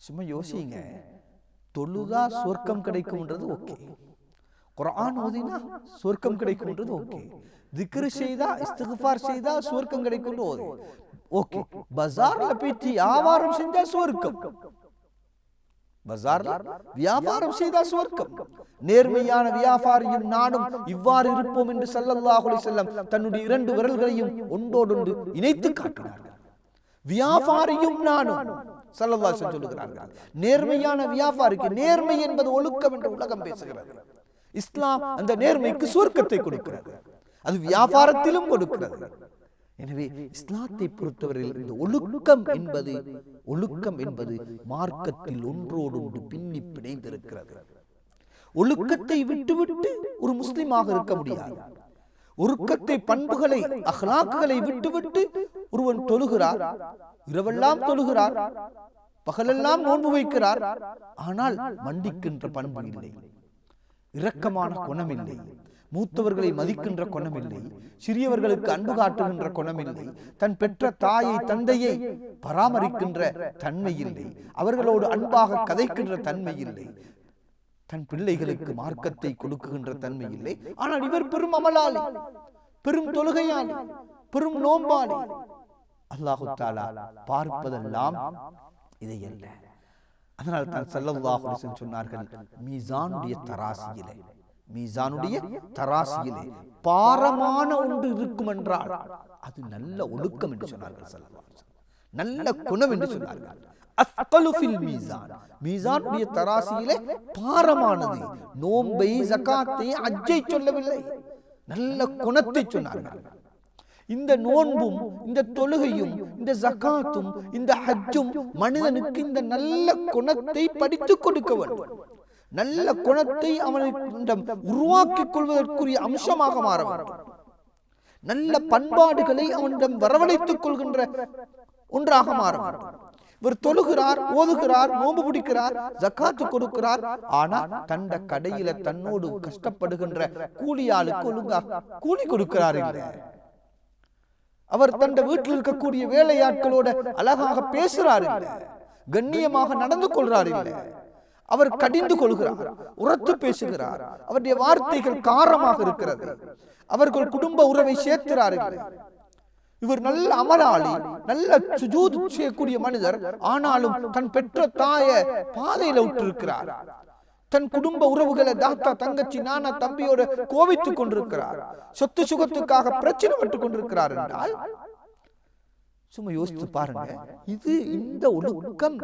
சும்மா யோசிங்க, தொழுதா சொர்க்கம் கிடைக்கும்ன்றது ஓகே, குர்ஆன் ஓதினா சொர்க்கம் கிடைக்கும்ன்றது ஓகே, திக்ர் செய்தா இஸ்திக்ஃபார் செய்தா சொர்க்கம் கிடைக்கும்ன்றது ஓகே, பஜார்ல போயிட்டு வியாபாரம் செஞ்சா சொர்க்கம், பஜார்ல வியாபாரம் செய்தா சொர்க்கம். நேர்மையான வியாபாரியும் நானும் இவ்வாறு இருப்போம் என்று ஸல்லல்லாஹு அலைஹி வஸல்லம் தன்னுடைய 2 விரல்களையும் ஒன்றோடொன்று இணைத்து காட்டினார்கள். வியாபாரியும் நானும் ஸல்லல்லாஹு அலைஹி வஸல்லம் சொல்லுகிறார்கள், நேர்மையான வியாபாரிக்கு, நேர்மை என்பது ஒழுக்கம் என்று உலகம் பேசுகிறது, இஸ்லாம் அந்த நேர்மைக்கு சொர்க்கத்தை கொடுக்கிறது, அது வியாபாரத்திலும் கொடுக்கிறது. எனவே இஸ்லாத்தை பொறுத்தவரையில் இந்த ஒழுக்கம் என்பது மார்க்கத்தில் ஒன்றோடு பின்னி பிணைந்திருக்கிறது. ஒழுக்கத்தை விட்டுவிட்டு ஒரு முஸ்லிமாக இருக்க முடியாது. ஒழுக்கத்தை, பண்புகளை, அஹ்லாக்குகளை விட்டுவிட்டு ஒருவன் தொழுகிறார், இரவெல்லாம் தொழுகிறார், பகலெல்லாம் நோன்பு வைக்கிறார், ஆனால் மண்டிக்கின்ற பண்பு இல்லை, இரக்கமான குணம் இல்லை, மூத்தவர்களை மதிக்கின்ற குணம் இல்லை, சிறியவர்களுக்கு அன்பு காட்டுகின்ற குணம் இல்லை, தன் பெற்ற தாயை தந்தையை பராமரிக்கின்ற தன்மை இல்லை, அவர்களோடு அன்பாக கதைக்கின்ற தன்மை இல்லை, தன் பிள்ளைகளுக்கு மார்க்கத்தை கொடுக்குகின்ற தன்மை இல்லை. ஆனால் இவர் பெரும் அமலாளி, பெரும் தொழுகையாளி, பெரும் நோம்பாளி. அல்லாஹு தஆலா பார்ப்பதெல்லாம் இதை அல்ல. அதனால் தான் ஸல்லல்லாஹு அலைஹி வஸல்லம் சொன்னார்கள், மீசானுடைய தராசியிலே பாரமான ஒன்று இருக்கும் என்றால் அது நல்ல ஒழுக்கம் என்று சொன்னார்கள் ஸல்லல்லாஹு அலைஹி வஸல்லம், நல்ல குணம் என்று சொன்னார்கள். அஸ்கலு ஃபில் மீசான், மீசானுடைய தராசியிலே பாரமானது நோன்பை, ஜகாத்தை, ஹஜ்ஜை சொல்லவில்லை, நல்ல குணத்தை சொன்னார்கள். இந்த நோன்பும், இந்த தொழுகையும், இந்த ஜகாத்தும், இந்த ஹஜ்ஜும் மனிதனுக்கு இந்த நல்ல குணத்தை படித்துக் கொடுக்க வேண்டும். நல்ல குணத்தை அவனிடம் உருவாக்கிக் கொள்வதற்குரிய அம்சமாக மாற வேண்டும். நல்ல பண்பாடுகளை அவனிடம் வரவழைத்துக் கொள்கின்ற ஒன்றாக மாற வேண்டும். இவர் தொழுகிறார், ஓதுகிறார், நோன்பு பிடிக்கிறார், ஜகாத்து கொடுக்கிறார், ஆனால் தண்ட கடையில தன்னோடு கஷ்டப்படுகின்ற கூலியாளுக்கு ஒழுங்காக கூலி கொடுக்கிறார் இல்லை. அவர் தண்ட வீட்டில் இருக்கக்கூடிய வேலையாட்களோட அழகாக பேசுறார் இல்லை, கண்ணியமாக நடந்து கொள்றார் இல்லை. அவர் கடிந்து கொள்கிறார், உரத்து பேசுகிறார், அவருடைய வார்த்தைகள் காரமாக இருக்கிறது, அவர்கள் குடும்ப உறவை சேர்க்கிறார் இல்லை. இவர் நல்ல அமலாளி, நல்ல சுஜூத் செய்யக்கூடிய மனிதர், ஆனாலும் தன் பெற்ற தாய பாதையில விட்டிருக்கிறார், தன் குடும்ப உறவுகளை தாத்தா, தங்கச்சி, நானா, தம்பியோட கோவித்துக் கொண்டிருக்கிறார், சொத்து சுகத்துக்காக பிரச்சனை பட்டுக் கொண்டிருக்கிறார் என்றால் சும்மா யோசித்து பாருங்க. இந்த ஒழுக்கம்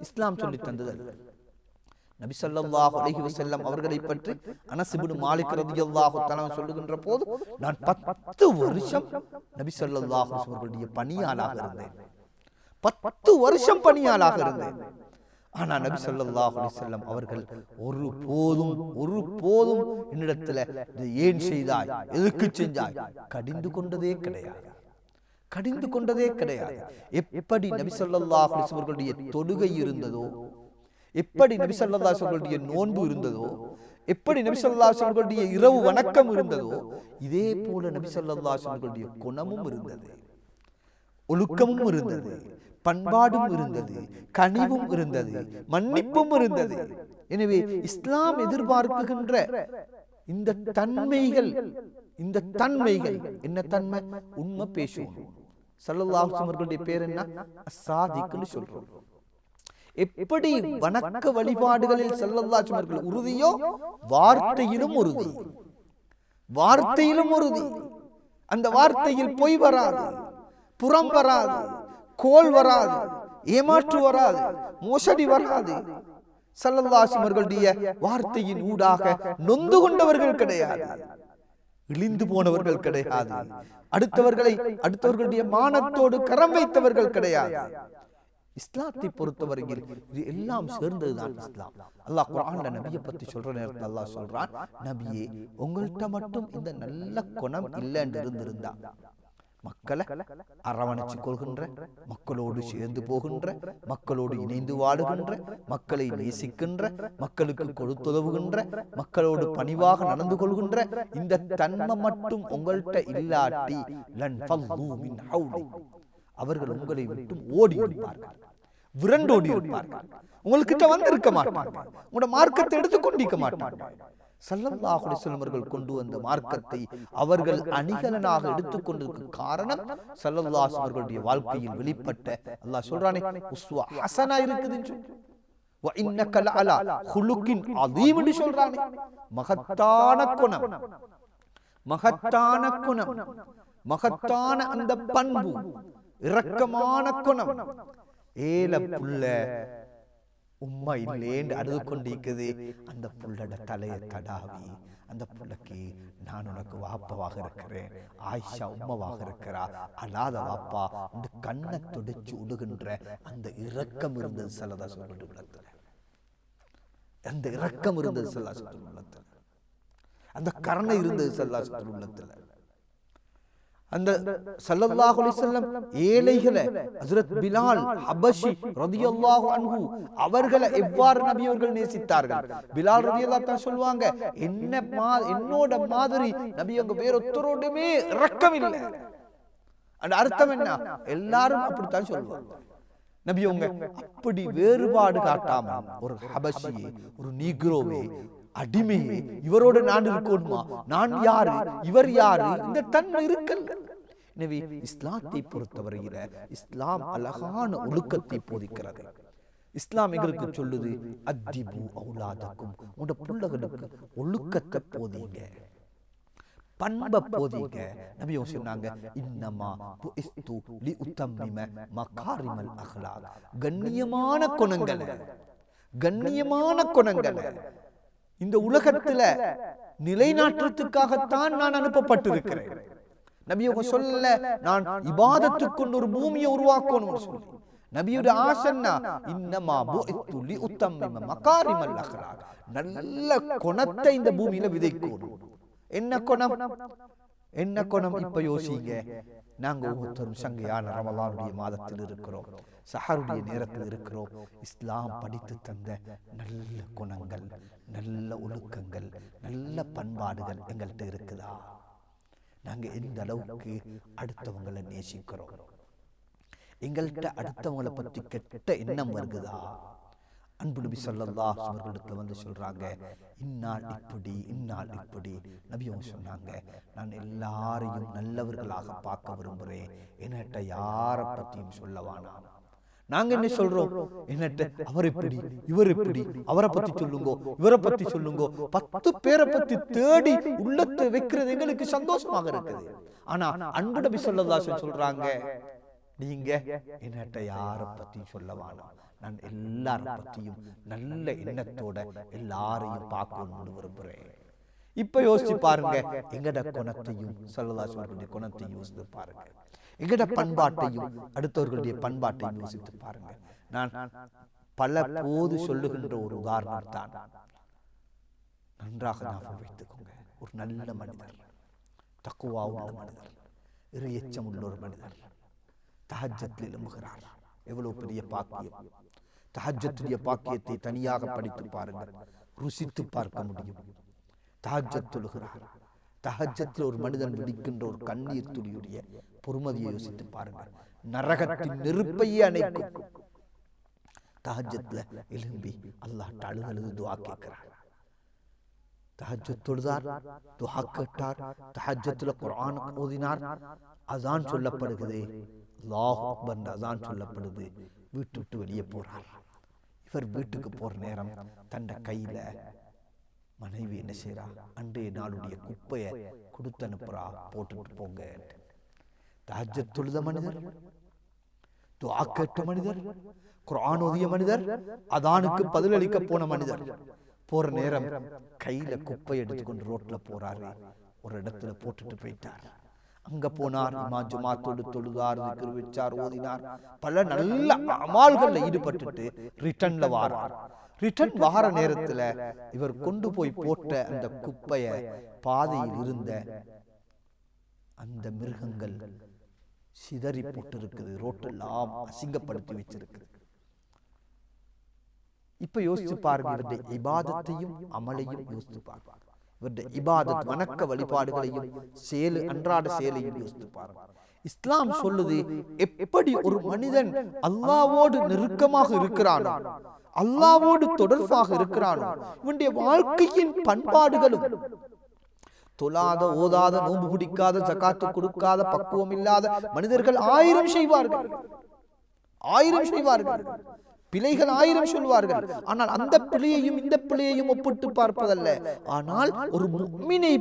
இஸ்லாம் சொல்லி தந்தது. நபி ஸல்லல்லாஹு அலைஹி வஸல்லம் அவர்களை பற்றி அனஸ் இப்னு மாலிக் ரலியல்லாஹு தஆலா சொல்லுகின்ற போது, நான் 10 வருஷம் நபி ஸல்லல்லாஹு அலைஹி வஸல்லம் அவர்களுடைய பணியாளாக இருந்தேன், 10 வருஷம் பணியாளாக இருந்தேன். ஆனா நபி ஸல்லல்லாஹு அலைஹி வஸல்லம் அவர்கள் ஒருபோதும் என்னிடத்துல இதை ஏன் செய்தாய், எதுக்கு செஞ்சாய் கடிந்து கொண்டதே கிடையாது. எப்படி நபி ஸல்லல்லாஹு அலைஹி வஸல்லம் அவர்களுடைய தொழுகை இருந்ததோ, எப்படி நபி ஸல்லல்லாஹு அலைஹி வஸல்லம் அவர்களுடைய நோன்பு இருந்ததோ, எப்படி நபி ஸல்லல்லாஹு அலைஹி வஸல்லம் அவர்களுடைய இரவு வணக்கம் இருந்ததோ, இதே போல நபி ஸல்லல்லாஹு அலைஹி வஸல்லம் அவர்களுடைய குணமும் இருந்தது, ஒழுக்கமும் இருந்தது, பண்பாடும் இருந்தது, கனிவும் இருந்தது, மன்னிப்பும் இருந்தது. எனவே இஸ்லாம் எதிர்பார்க்குகின்ற இந்த தன்மைகள் என்ன தன்மை? உண்மை பேசுவோம். ஸல்லல்லாஹு அலைஹி வஸல்லம் பேர் என்ன? அஸ்ஸாதிக்னு சொல்றோம். எப்படி வணக்க வழிபாடுகளில் ஸல்லல்லாஹு அலைஹி வஸல்லம் உறுதியோ, வார்த்தையிலும் உறுதி. அந்த வார்த்தையில் பொய் வராது, புறம் வராது, கோல் வராது, ஏமாற்று வராது, மோசடி வராது. ஸல்லல்லாஹு அலைஹி வஸல்லம் வார்த்தையின் ஊடாக நொந்து கொண்டவர்கள் கிடையாது, இழிந்து போனவர்கள் கிடையாது, அடுத்தவர்களுடைய மானத்தோடு கரம் வைத்தவர்கள் கிடையாது. இஸ்லாத்தை பொறுத்தவரையில் இது எல்லாம் சேர்ந்ததுதான் இஸ்லாம். அல்லாஹ் குர்ஆன்ல நபியை பத்தி சொல்ற நேரத்தில் அல்லாஹ் சொல்றான், நபியே உங்கள்கிட்ட மட்டும் இந்த நல்ல குணம் இல்லைன்னு இருந்திருந்தா மக்களை அரவணைச்சு கொள்கின்ற, மக்களோடு சேர்ந்து போகின்ற, மக்களோடு இணைந்து வாழுகின்ற, மக்களை நேசிக்கின்ற, மக்களுக்கு கொடுத்துதவுகின்ற, மக்களோடு பணிவாக நடந்து கொள்கின்ற இந்த தன்மை மட்டும் உங்கள்கிட்ட இல்லாட்டி அவர்கள் உங்களை விட்டு ஓடி இருப்பார்கள், விரண்டோடி இருப்பார்கள், உங்கள்கிட்ட வந்திருக்க மாட்டாங்க, உங்களோட மார்க்கத்தை எடுத்துக்கொண்டிருக்க மாட்டாங்க. ஸல்லல்லாஹு அலைஹி வஸல்லம் அவர்கள் கொண்டு வந்த மார்க்கத்தை அவர்கள் அணிகலனாக எடுத்துக்கொண்டதற்கு காரணம் ஸல்லல்லாஹு அலைஹி அவர்களுடைய வாழ்க்கையில் வெளிப்பட்ட, அல்லாஹ் சொல்றானே உஸ்வா ஹஸனா இருக்குதுன்னு சொல்லி, வ இன்னக லஅலா குலுகின் அதீம் என்று சொல்றானே. மகத்தான குணம், மகத்தான அந்த பண்பு, இரக்கமான குணம். ஏல புள்ள உம்மா இல்லேன்னு அழுது கொண்டிருக்குது, அந்த புள்ளட தலையை தடாவி, அந்த புள்ளக்கு நான் உனக்கு வாப்பாவாக இருக்கிறேன், ஆயிஷா உம்மாவாக இருக்கிறா, அழாத வாப்பா இந்த கண்ணை துடைச்சு உடுகின்ற அந்த இரக்கம் இருந்தது ஸல்லல்லாஹு அலைஹி வஸல்லம் உள்ளத்துல. அந்த இரக்கம் இருந்தது ஸல்லல்லாஹு அலைஹி வஸல்லம் உள்ளத்துல, அந்த கருணை இருந்தது ஸல்லல்லாஹு அலைஹி வஸல்லம் உள்ளத்துல. அந்த ஸல்லல்லாஹு அலைஹி வஸல்லம் ஏழைகளை, ஹஜ்ரத் பிலால் ஹபஷி ரலியல்லாஹு அன்ஹு அவர்களை எவ்வாறு நபி அவர்கள் நேசித்தார்கள். பிலால் ரலியல்லாஹு அன்ஹு சொல்வாங்க, என்னோட மாதிரி நபி அவங்க வேற ஒருத்தரோடுமே இரக்கம் இல்லை. அந்த அர்த்தம் என்ன? எல்லாரும் அப்படித்தான் சொல்வாங்க. நபி அவங்க அப்படி வேறுபாடு காட்டாம ஒரு ஹபஷியை, ஒரு நீக்ரோவே, அடிமையே, இவரோட நான் இருக்கணுமா, நான் யாரு, இவர் யாரு, இந்த தன்மை இருக்கல்ல. எனவே இஸ்லாத்தை பொறுத்தவரையில இஸ்லாம் அழகான ஒழுக்கத்தை போதிக்கிறது. இஸ்லாம் எங்களுக்கு சொல்லுது, அத்திபு அவுலாதக்கும், உங்களோட பிள்ளைகளுக்கு ஒழுக்கத்தை போதிங்க, பண்பை போதிங்க. நபி சொன்னாங்க, இன்னமா புஇஸ்து லிஉத்தம்மிம மகாரிமல் அக்லாக், கண்ணியமான குணங்களை இந்த உலகத்துல நிலைநாட்டுறதுக்காகத்தான் நான் அனுப்பப்பட்டிருக்கிறேன். நபி அவங்க சொல்ல, நான் இபாதத்துக்கு ஒரு பூமியை உருவாக்கணும் சொல்லி. நபியுடைய ஆசன்னா இன்னமா புஇஸ்து லிஉத்தம்மிம மகாரிமல் அக்லாக், நல்ல குணத்தை இந்த பூமியில விதைக்கணும். என்ன குணம்? இப்ப யோசிங்க. நாங்க ஒவ்வொருத்தரும் சங்கையான ரமலானுடைய மாதத்தில் இருக்கிறோம், சஹருடைய நேரத்தில் இருக்கிறோம். இஸ்லாம் படித்து தந்த நல்ல குணங்கள், நல்ல ஒழுக்கங்கள், நல்ல பண்பாடுகள் எங்கள்கிட்ட இருக்குதா? நாங்க எந்த அளவுக்கு அடுத்தவங்களை நேசிக்கிறோம்? எங்கள்கிட்ட அடுத்தவங்களை பற்றி கெட்ட எண்ணம் வருகுதா? அன்பு நபி ஸல்லல்லாஹு அலைஹி வஸல்லம் வந்து சொல்றாங்க, இன்னால் இப்படி. நபி அவங்க சொன்னாங்க, நான் எல்லாரையும் நல்லவர்களாக பார்க்க விரும்புறேன், என்னட்ட யாரை பற்றியும் சொல்லவானா. நாங்க என்ன சொல்றோம்? என்னட்ட அவர் எப்படி, இவர் எப்படி, அவரை பத்தி சொல்லுங்க, இவரை பத்தி சொல்லுங்க, 10 பேரை பத்தி தேடி உள்ளத்தை வைக்கிறது எங்களுக்கு சந்தோஷமாக இருக்குது. ஆனா அன்பு நபி ஸல்லல்லாஹு அலைஹி வஸல்லம் சொல்றாங்க, நீங்க என்னட்ட யாரை பத்தியும் சொல்லவானா, நான் எல்லார பத்தியும் நல்ல எண்ணத்தோட எல்லாரையும் பார்க்கணும்னு விரும்புறேன். இப்ப யோசிச்சு பாருங்க, எங்கட குணத்தையும் ஸல்லல்லாஹு அலைஹி வஸல்லம் குணத்தையும் யோசித்து பாருங்க, எங்கட பண்பாட்டையும் அடுத்தவர்களுடைய பண்பாட்டையும் யோசித்து பாருங்க. நான் பல போது சொல்லுகின்ற ஒரு உதாரணம் தான். நன்றாக ஞாபகம் வைத்துக்கோங்க. ஒரு நல்ல மனிதர், தக்குவா உள்ள மனிதர், இறையச்சம் உள்ள ஒரு மனிதர் தஹஜ்ஜத்தில் எழும்புகிறார். எவ்வளவு பெரிய பாக்கியம்! தஹஜ்ஜத்துடைய பாக்கியத்தை தனியாக படித்து பாருங்கள், ருசித்து பார்க்க முடியும். தஹஜ்ஜத் தொழுகிறார். தஹஜ்ஜத்தில் ஒரு மனிதன் விடுக்கின்ற ஒரு கண்ணீர் துளியுடைய பொறுமதியை யோசித்து பாருங்கள். நரகத்தின் நெருப்பையே அணைக்கும். தஹஜ்ஜத்ல எழும்பி அல்லாஹ் அழுது துஆ கேட்கிறார். தஹஜ்ஜத் தொழுதார், துஆ கேட்டார், தஹஜ்ஜத்துல குர்ஆன் ஓதினார், அஸான் சொல்லப்படுகிறது, அல்லாஹ் அக்பர் என்ற அஸான் சொல்லப்படுது. வீட்டு விட்டு வெளியே போறார். இவர் வீட்டுக்கு போற நேரம் தன்னை கையில மனைவி என்ன செய்யறா, அன்றைய நாளுடைய குப்பையை கொடுத்து அனுப்புறா, போட்டுட்டு போங்க. தஹஜ்ஜத் தொழுத மனிதர், துஆ கேட்ட மனிதர், குர்ஆன் ஓதிய மனிதர், அதானுக்கு பதிலளிக்க போன மனிதர் போற நேரம் கையில குப்பை எடுத்துக்கொண்டு ரோட்ல போறாரு. ஒரு இடத்துல போட்டுட்டு போயிட்டார். அங்க போனார், இமாம் ஜமாத்தோடு தொழுதார், திக்ர் வச்சார், ஓதினார், பல நல்ல அமால்கள்ல ஈடுபட்டுட்டு ரிட்டர்ன்ல வாரார். ரிட்டர்ன் வார நேரத்துல இவர் கொண்டு போய் போட்ட அந்த குப்பைய பாதையில் இருந்த அந்த மிருகங்கள் சிதறி போட்டு இருக்குது, ரோட்டெல்லாம் அசிங்கப்படுத்தி வச்சிருக்குது. இப்ப யோசிச்சு பாருங்க, இவருடைய இபாதத்தையும் அமலையும் யோசித்து பாருங்க. இவருடைய இபாதத் வணக்க வழிபாடுகளையும் செயல் அன்றாட செயலையும் யோசித்து பாருங்க. இஸ்லாம் சொல்லுது, எப்படி ஒரு மனிதன் அல்லாஹ்வோடு நெருக்கமாக இருக்கிறானோ, அல்லாஹ்வோடு தொடர்பாக இருக்கிறானோ, இவனுடைய வாழ்க்கையின் பண்பாடுகளும் தொழாத, ஓதாத, நோன்பு பிடிக்காத, ஜகாத்து கொடுக்காத, பக்குவம் இல்லாத மனிதர்கள் 1000 செய்வார்கள், 1000 செய்வார்கள், பிழைகள் 1000 சொல்வார்கள். ஆனால் அந்த பிழையையும் இந்த பிழையையும் ஒப்பிட்டு பார்ப்பதல்ல. ஆனால் ஒரு முஃமினை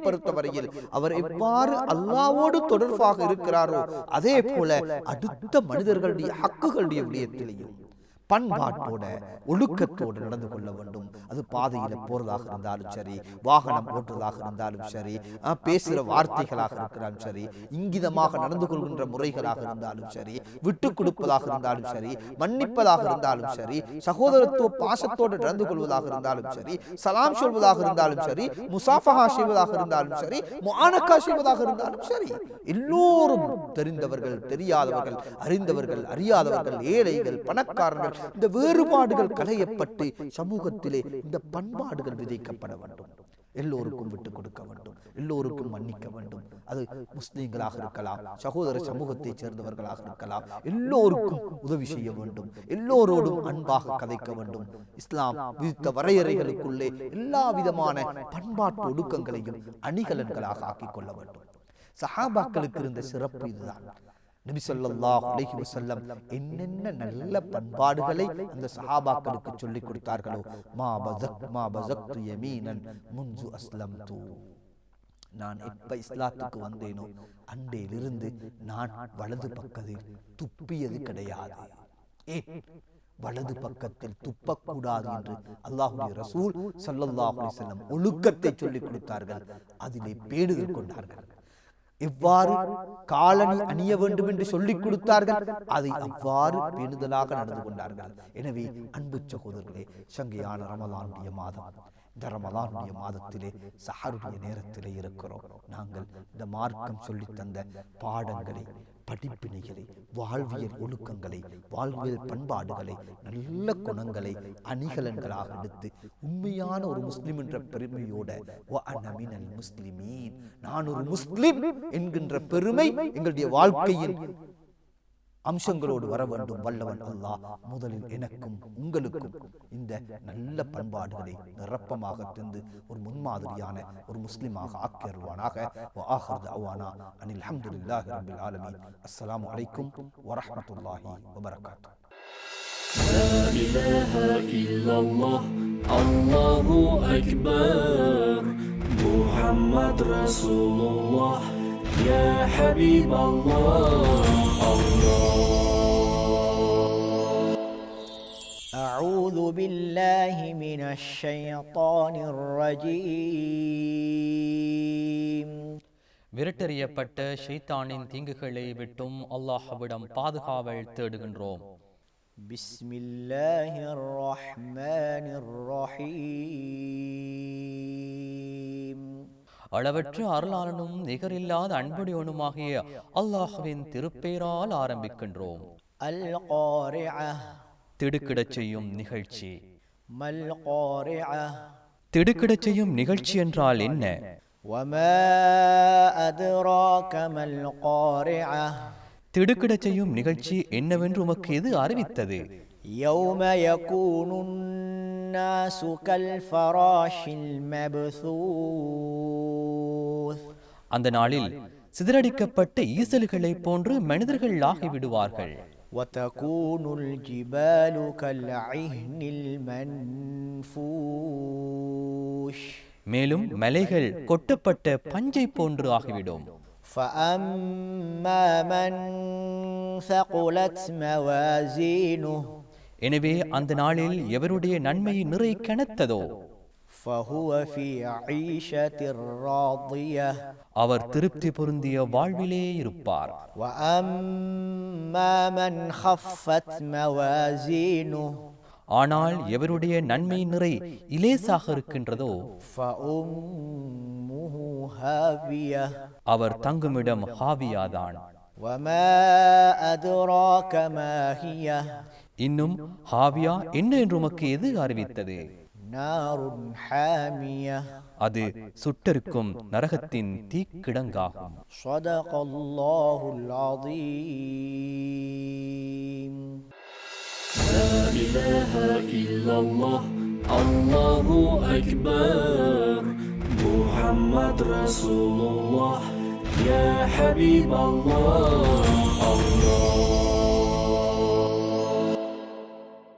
பொறுத்தவரையில் அவர் எவ்வாறு அல்லாஹ்வோடு தொடர்பாக இருக்கிறாரோ அதே போல அடுத்த மனிதர்களுடைய ஹக்குகளுடைய விடயத்திலையும் பண்பாட்டோட ஒழுக்கத்தோடு நடந்து கொள்ள வேண்டும். அது பாதையில போறதாக இருந்தாலும் சரி, வாகனம் ஓட்டுறதாக இருந்தாலும் சரி, பேசுற வார்த்தைகளாக இருக்கிறாலும் சரி, இங்கிதமாக நடந்து கொள்கின்ற முறைகளாக இருந்தாலும் சரி, விட்டு கொடுப்பதாக இருந்தாலும் சரி, மன்னிப்பதாக இருந்தாலும் சரி, சகோதரத்துவ பாசத்தோடு நடந்து கொள்வதாக இருந்தாலும் சரி, சலாம் சொல்வதாக இருந்தாலும் சரி, முசாஃபஹா செய்வதாக இருந்தாலும் சரி, முஆனகா செய்வதாக இருந்தாலும் சரி, எல்லோரும் தெரிந்தவர்கள், தெரியாதவர்கள், அறிந்தவர்கள், அறியாதவர்கள், ஏழைகள், பணக்காரர்கள், இந்த வேறுபாடுகள் களையப்பட்டு சமூகத்திலே இந்த பண்பாடுகள் விதைக்கப்பட வேண்டும். எல்லோருக்கும் விட்டு கொடுக்க வேண்டும், எல்லோருக்கும் மன்னிக்க வேண்டும். அது முஸ்லிம்களாக இருக்கலாம், சகோதர சமூகத்தை சேர்ந்தவர்களாக இருக்கலாம், எல்லோருக்கும் உதவி செய்ய வேண்டும், எல்லோரோடும் அன்பாக கதைக்க வேண்டும். இஸ்லாம் விதித்த வரையறைகளுக்குள்ளே எல்லா விதமான பண்பாட்டு ஒடுக்கங்களையும் அணிகலன்களாக ஆக்கிக் கொள்ள வேண்டும். சஹாபாக்களுக்கு இருந்த சிறப்பு இதுதான். நபி ஸல்லல்லாஹு அலைஹி வஸல்லம் என்னென்ன நல்ல பண்பாடுகளை அந்த சஹாபாக்களுக்கு சொல்லிக் கொடுத்தார்களோ, மா பஸக்து யமீனன் முன்சு அஸ்லம்து, நான் எப்ப இஸ்லாத்துக்கு வந்தேனோ அன்றையிலிருந்து நான் வலது பக்கத்தில் துப்பியது கிடையாது. வலது பக்கத்தில் துப்பக்கூடாது என்று அல்லாஹ்வுடைய ரசூல் ஸல்லல்லாஹு அலைஹி வஸல்லம் ஒழுக்கத்தை சொல்லிக் கொடுத்தார்கள். அதிலே பேணுதல் கொண்டார்கள். எவ்வாறு காலணி அணிய வேண்டும் என்று சொல்லிக் கொடுத்தார்கள், அதை அவ்வாறு பேணுதலாக நடந்து கொண்டார்கள். எனவே அன்பு சகோதரர்களே, சங்கையான ரமலானுடைய மாதம், இந்த ரமலானுடைய மாதத்திலே சஹருடைய நேரத்திலே இருக்கிறோம். நாங்கள் இந்த மார்க்கம் சொல்லி தந்த பாடங்களை, படிப்பினைகளை, வாழ்வியல் ஒழுக்கங்களை, வாழ்வியல் பண்பாடுகளை, நல்ல குணங்களை அணிகலன்களாக எடுத்து உண்மையான ஒரு முஸ்லிம் என்ற பெருமையோட முஸ்லிமீன், நான் ஒரு முஸ்லிம் என்கின்ற பெருமை எங்களுடைய வாழ்க்கையின் அம்சங்களோடு வர வேண்டும். வல்லவன் அல்லாஹ் முதலில் எனக்கும் உங்களுக்கும் இந்த நல்ல பண்பாடுகளை நிரப்பமாக தந்து ஒரு முன்மாதிரியான ஒரு முஸ்லிமாக ஆக்கியருவானாக. அனில் அல்ஹம்துலில்லாஹி ரப்பில் ஆலமீன். அஸ்ஸலாமு அலைக்கும் வரஹ்மத்துல்லாஹி வபரகாத்துஹு. لا إله إلا الله الله أكبر محمد رسول الله يا حبيب الله أعوذ بالله من الشيطان الرجيم. விரட்டறியப்பட்ட ஷைத்தானின் தீங்குகளை விட்டும் அல்லாஹ்விடம் பாதுகாவல் தேடுகின்றோம். بسم الله الرحمن الرحيم அளவற்ற அருளாளனும் நிகரில்லாத அன்புடையவனுமாகிய அல்லாஹ்வின் திருப்பெயரால் ஆரம்பிக்கின்றோம். القارعة திடுக்கிடச் செய்யும் நிகழ்ச்சி. ما القارعة திடுக்கிடச் செய்யும் நிகழ்ச்சி என்றால் என்ன? وما أدراك ما القارعة திடுக்கிடச் செய்யும் நிகழ்ச்சி என்னவென்று உமக்கு எது அறிவித்தது? يوم يكون الناس كالفراش المبثوث அந்த நாளில் சிதறடிக்கப்பட்ட ஈசல்களைப் போன்று மனிதர்கள் ஆகிவிடுவார்கள். وتكون الجبال كالعهن المنفوش மேலும் மலைகள் கொட்டப்பட்ட பஞ்சை போன்று ஆகிவிடும். فأما من ثقلت موازينه எனவே அந்த நாளில் எவருடைய நன்மை நிறை கனத்ததோ فهو في عيشة راضية அவர் திருப்தி பொருந்திய வாழ்விலே இருப்பார். وأما من خفت موازينه ஆனால் எவருடைய நன்மை நிறை இலேசாக இருக்கின்றதோ فأمه هاوية அவர் தங்குமிடம் ஹாவியாதான். وما أدراك ما هي இன்னும் ஹாவியா என்ன என்று உமக்கு எது அறிவித்தது? نار حامية அது சுட்டெரிக்கும் நரகத்தின் தீக்கிடங்காகும். صدق الله العظيم. لا إله إلا الله الله أكبر محمد رسول الله يا حبيب الله الله